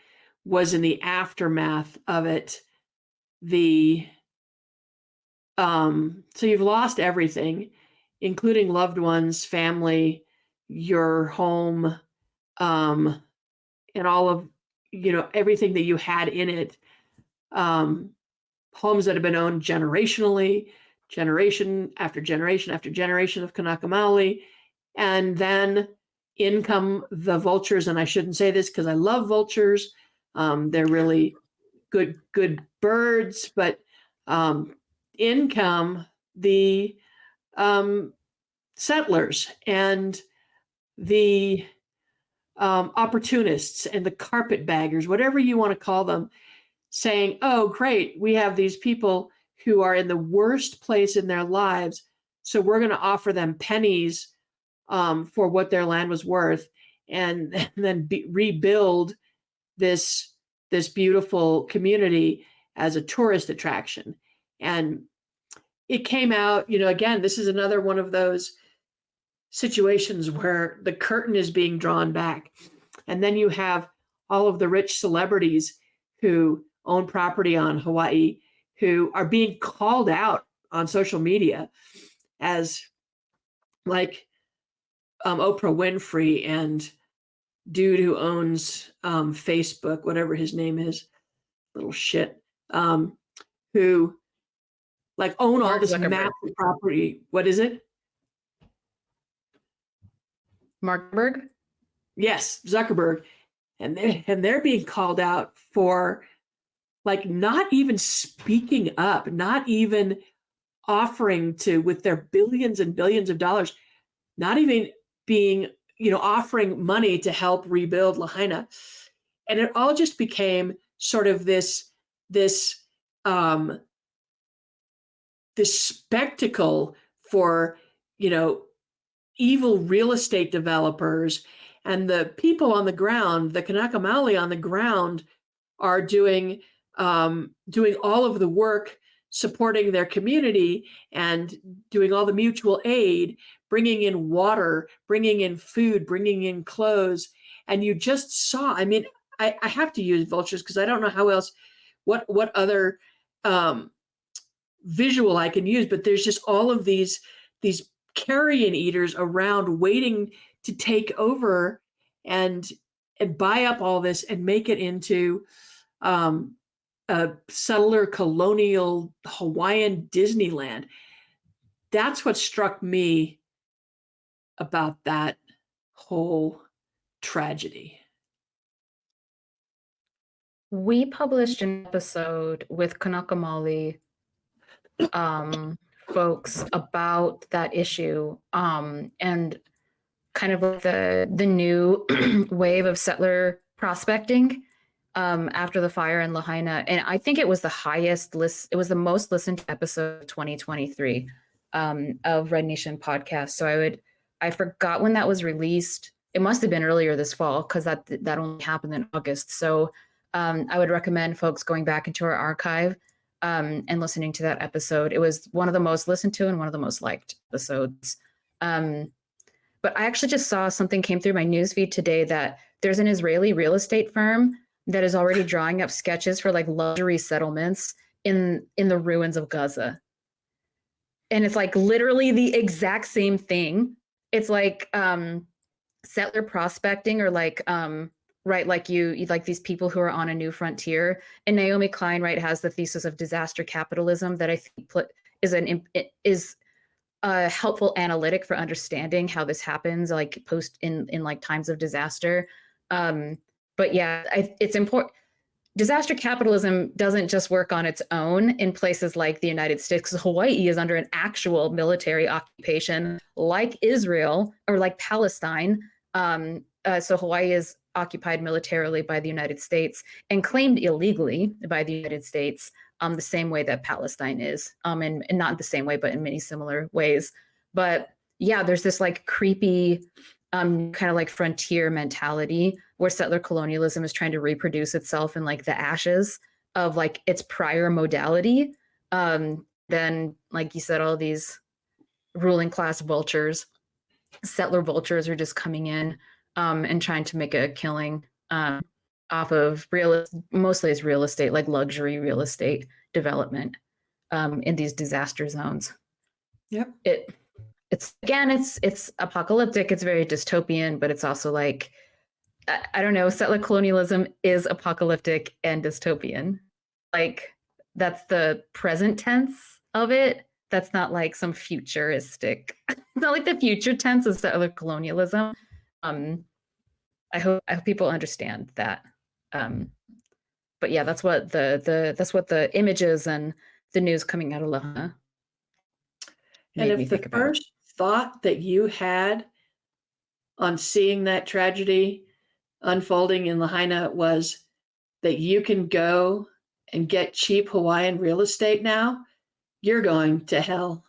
was in the aftermath of it, so you've lost everything, including loved ones, family, your home, and all of, everything that you had in it. Homes that have been owned generationally, generation after generation after generation of Kanaka Maoli. And then in come the vultures. And I shouldn't say this because I love vultures. They're really good birds, but in come the settlers and the opportunists and the carpetbaggers, whatever you want to call them, saying, oh, great, we have these people who are in the worst place in their lives, so we're going to offer them pennies for what their land was worth, and then rebuild this beautiful community as a tourist attraction. And it came out, again, this is another one of those situations where the curtain is being drawn back. And then you have all of the rich celebrities who own property on Hawaii who are being called out on social media as like Oprah Winfrey and dude who owns Facebook, whatever his name is, little shit, who like own all this massive property. What is it? Markberg? Yes, Zuckerberg. And they're being called out for like not even speaking up, not even offering to, with their billions and billions of dollars, not even being, offering money to help rebuild Lahaina. And it all just became sort of this um, this spectacle for, evil real estate developers, and the people on the ground, the Kanaka Maoli on the ground, are doing all of the work, supporting their community and doing all the mutual aid, bringing in water, bringing in food, bringing in clothes. And you just saw, I mean, I have to use vultures because I don't know how else, what other visual I can use, but there's just all of these carrion eaters around waiting to take over and buy up all this and make it into a settler colonial Hawaiian Disneyland. That's what struck me about that whole tragedy. We published an episode with Kanaka Maoli folks about that issue, and kind of like the new wave of settler prospecting after the fire in Lahaina. And I think it was it was the most listened to episode of 2023 of Red Nation podcast. So I forgot when that was released. It must have been earlier this fall because that only happened in August. So I would recommend folks going back into our archive and listening to that episode. It was one of the most listened to and one of the most liked episodes. But I actually just saw something came through my newsfeed today that there's an Israeli real estate firm that is already drawing up sketches for like luxury settlements in the ruins of Gaza. And it's like literally the exact same thing. It's like settler prospecting, or like right, like you like these people who are on a new frontier. And Naomi Klein, right, has the thesis of disaster capitalism that I think is a helpful analytic for understanding how this happens, like post in like times of disaster. But yeah, it's important. Disaster capitalism doesn't just work on its own in places like the United States, because Hawaii is under an actual military occupation like Israel or like Palestine. So Hawaii is occupied militarily by the United States and claimed illegally by the United States, the same way that Palestine is, and not the same way, but in many similar ways. But yeah, there's this like creepy kind of like frontier mentality where settler colonialism is trying to reproduce itself in like the ashes of like its prior modality. Then, like you said, all these ruling class vultures, settler vultures, are just coming in and trying to make a killing off of mostly as real estate, like luxury real estate development in these disaster zones. Yep. It's apocalyptic. It's very dystopian, but it's also like, I don't know, settler colonialism is apocalyptic and dystopian. Like that's the present tense of it. That's not like some futuristic. It's not like the future tense of settler colonialism. I hope people understand that. But yeah, that's what the images and the news coming out of Lahaina And if the first thought that you had on seeing that tragedy unfolding in Lahaina was that you can go and get cheap Hawaiian real estate now, you're going to hell.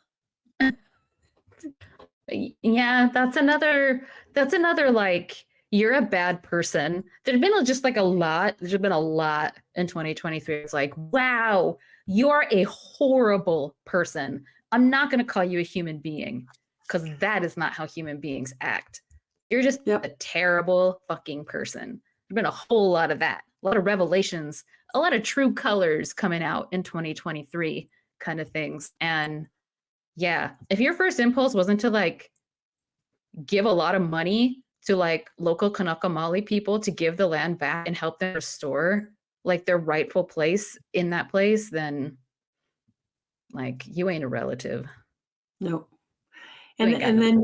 Yeah, that's another like, you're a bad person. There's been just like there's been a lot in 2023. It's like, wow, you're a horrible person. I'm not going to call you a human being because that is not how human beings act. You're just a terrible fucking person. There's been a whole lot of that, a lot of revelations, a lot of true colors coming out in 2023 kind of things. And yeah, if your first impulse wasn't to like give a lot of money to like local Kanaka Maoli people to give the land back and help them restore like their rightful place in that place, then like you ain't a relative. No. And then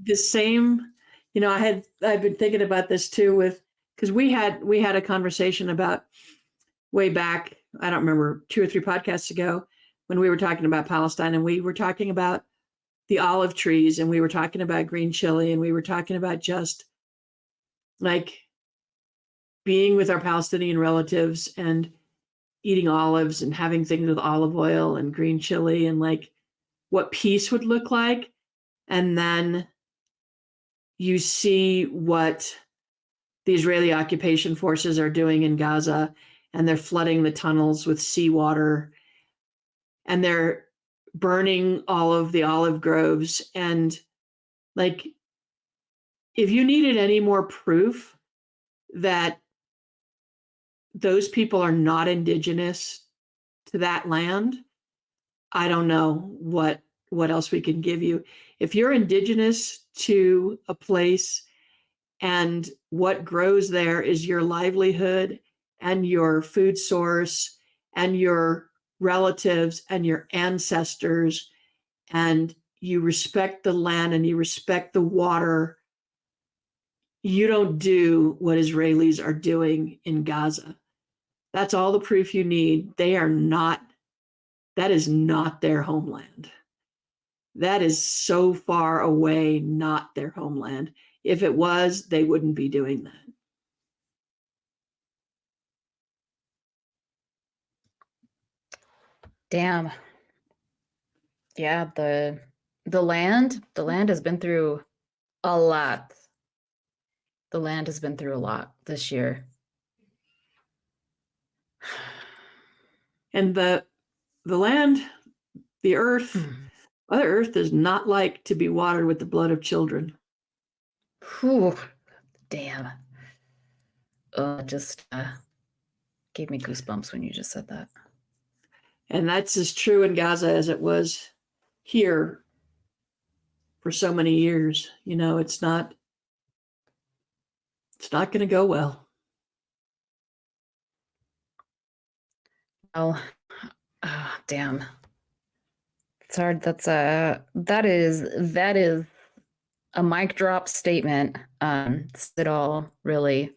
the same, I've been thinking about this too because we had a conversation about way back, I don't remember, 2 or 3 podcasts ago, when we were talking about Palestine, and we were talking about the olive trees, and we were talking about green chili, and we were talking about just like being with our Palestinian relatives and eating olives and having things with olive oil and green chili, and like what peace would look like. And then you see what the Israeli occupation forces are doing in Gaza, and they're flooding the tunnels with seawater, and they're burning all of the olive groves. And like, if you needed any more proof that those people are not indigenous to that land, I don't know what else we can give you. If you're indigenous to a place and what grows there is your livelihood and your food source and your relatives and your ancestors, and you respect the land and you respect the water, you don't do what Israelis are doing in Gaza. That's all the proof you need. That is not their homeland. That is so far away, not their homeland. If it was, they wouldn't be doing that. Damn. Yeah, the land has been through a lot. The land has been through a lot this year. And the land, the earth, Mother Earth does not like to be watered with the blood of children. Whew. Damn. Just gave me goosebumps when you just said that. And that's as true in Gaza as it was here for so many years. It's not going to go well. Oh, damn. It's hard. That is a mic drop statement. It's it all, really.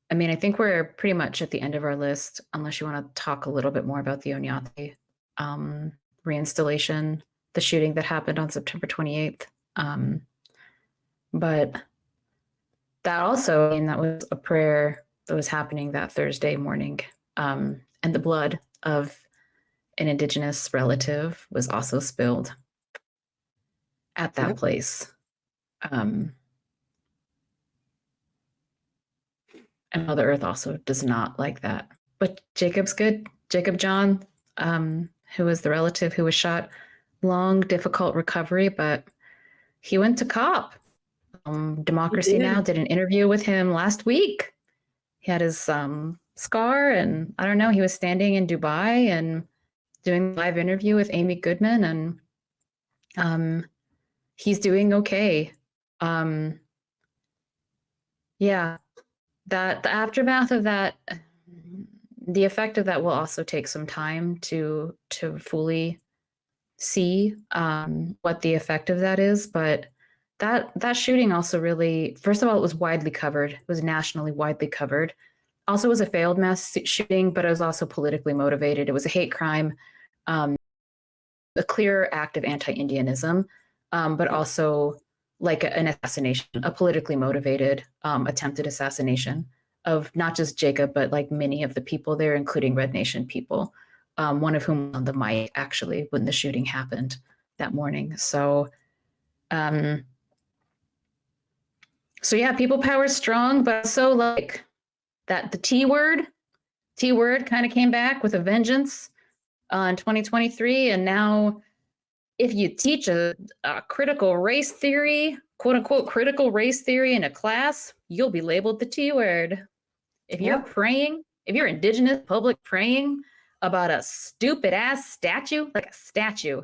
I mean, I think we're pretty much at the end of our list, unless you want to talk a little bit more about the Onyate reinstallation, the shooting that happened on September 28th. But that also, that was a prayer that was happening that Thursday morning. And the blood of an Indigenous relative was also spilled at that place. And Mother Earth also does not like that. But Jacob's good. Jacob John, who was the relative who was shot, long, difficult recovery, but he went to COP. Democracy Now! Did an interview with him last week. He had his scar, and I don't know, he was standing in Dubai and doing a live interview with Amy Goodman, and he's doing okay. Yeah. That the aftermath of that, the effect of that will also take some time to fully see what the effect of that is. But that shooting also really, first of all, it was widely covered. It was nationally widely covered. Also, it was a failed mass shooting, but it was also politically motivated. It was a hate crime, a clear act of anti-Indianism, but also like an assassination, a politically motivated attempted assassination of not just Jacob, but like many of the people there, including Red Nation people, one of whom on the mic actually when the shooting happened that morning. So yeah, people power is strong, but so like that the T word kind of came back with a vengeance in 2023, and now if you teach a critical race theory, quote unquote, critical race theory in a class, you'll be labeled the T word. If you're praying, if you're Indigenous public praying about a stupid ass statue, like a statue,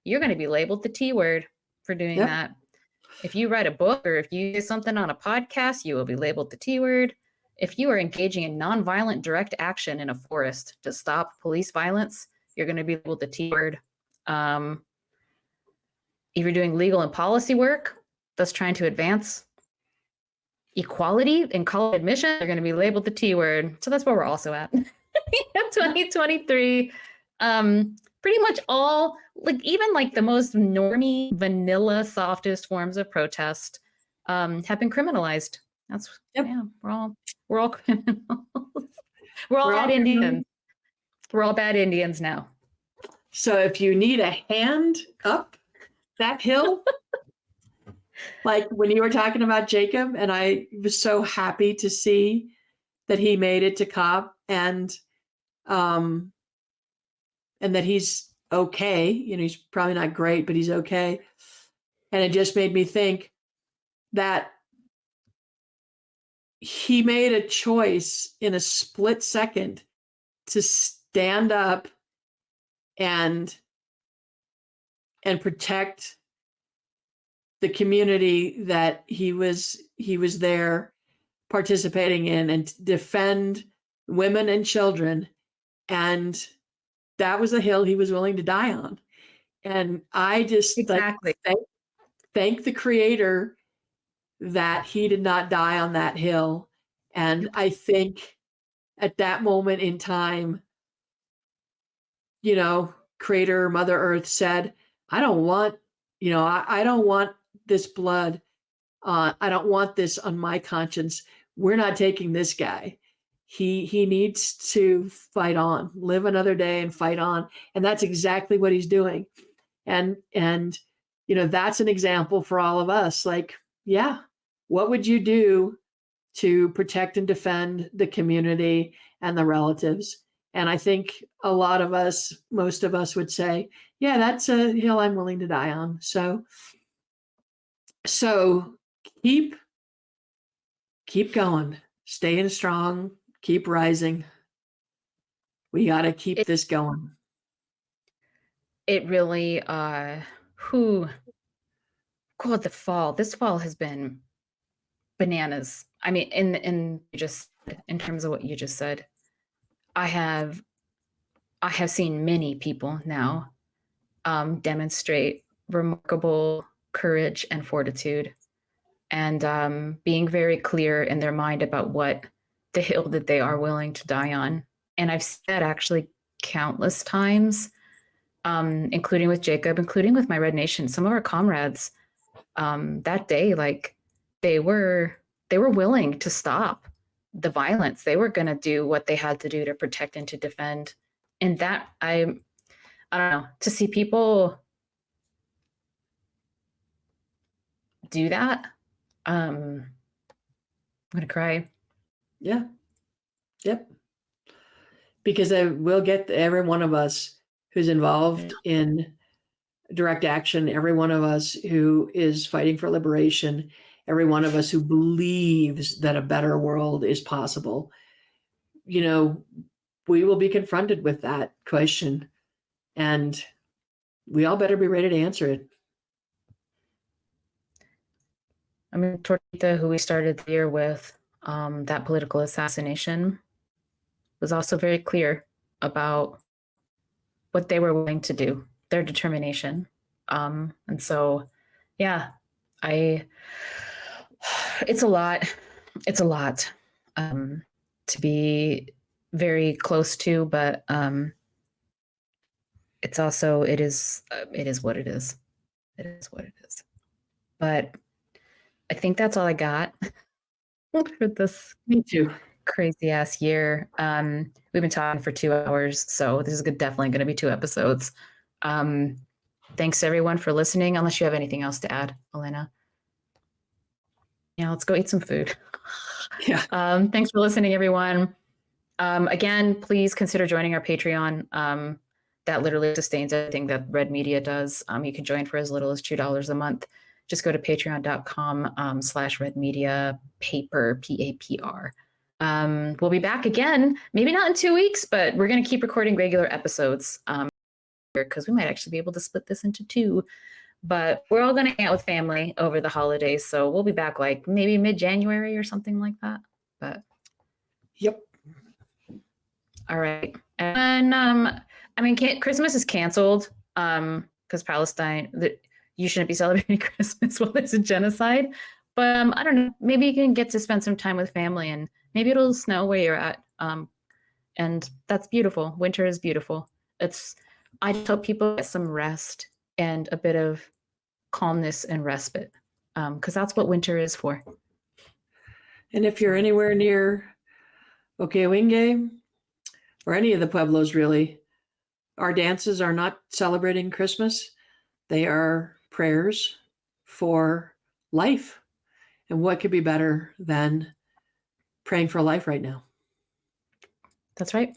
you're going to be labeled the T word for doing that. If you write a book or if you do something on a podcast, you will be labeled the T word. If you are engaging in nonviolent direct action in a forest to stop police violence, you're going to be labeled the T word. If you're doing legal and policy work, that's trying to advance equality in college admission, they're going to be labeled the T word. So that's where we're also at. 2023. Pretty much all, like even like the most normie, vanilla, softest forms of protest have been criminalized. That's yeah, we're all criminals. We're all bad Indians. We're all bad Indians now. So if you need a hand up that hill, like when you were talking about Jacob, and I was so happy to see that he made it to COP and that he's okay. You know, he's probably not great, but he's okay. And it just made me think that he made a choice in a split second to stand up and protect the community that he was there participating in, and defend women and children. And that was a hill he was willing to die on. And I just exactly thank the Creator that he did not die on that hill. And I think at that moment in time, you know, Creator, Mother Earth said, I don't want, you know, I don't want this blood. I don't want this on my conscience. We're not taking this guy. He needs to fight on, live another day and fight on. And that's exactly what he's doing. And, you know, that's an example for all of us. Like, yeah, what would you do to protect and defend the community and the relatives? And I think a lot of us, most of us would say, yeah, that's a hill I'm willing to die on. So keep going, staying strong, keep rising. We got to keep this going. It really, God, this fall has been bananas. I mean, in terms of what you just said, I have seen many people now demonstrate remarkable courage and fortitude, and being very clear in their mind about what the hill that they are willing to die on. And I've said actually countless times, including with Jacob, including with my Red Nation, some of our comrades that day, like they were willing to stop the violence. They were going to do what they had to do to protect and to defend. And that I don't know, to see people do that, I'm going to cry. Yeah. Yep. Because I will get every one of us who's involved in direct action, every one of us who is fighting for liberation, every one of us who believes that a better world is possible, you know, we will be confronted with that question, and we all better be ready to answer it. I mean, Tortita, who we started the year with, that political assassination, was also very clear about what they were willing to do, their determination. And so, yeah, it's a lot to be very close to, but it's also, it is what it is. It is what it is. But I think that's all I got for this. Me too. Crazy ass year. We've been talking for 2 hours, so this is definitely going to be 2 episodes. Thanks everyone for listening. Unless you have anything else to add, Elena. Yeah, let's go eat some food. Yeah. Thanks for listening, everyone. Again, please consider joining our Patreon. That literally sustains everything that Red Media does. You can join for as little as $2 a month. Just go to patreon.com/Red Media Paper, PAPR. We'll be back again, maybe not in 2 weeks, but we're going to keep recording regular episodes because we might actually be able to split this into 2. But we're all going to hang out with family over the holidays, so we'll be back like maybe mid-January or something like that. But yep. All right. And I mean, Christmas is canceled because Palestine, the you shouldn't be celebrating Christmas while there's a genocide. But I don't know, maybe you can get to spend some time with family, and maybe it'll snow where you're at. And that's beautiful. Winter is beautiful. I tell people get some rest and a bit of calmness and respite, because that's what winter is for. And if you're anywhere near Okewinge or any of the Pueblos, really, our dances are not celebrating Christmas. They are prayers for life. And what could be better than praying for life right now? That's right.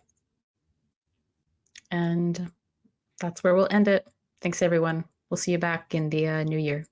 And that's where we'll end it. Thanks, everyone. We'll see you back in the new year.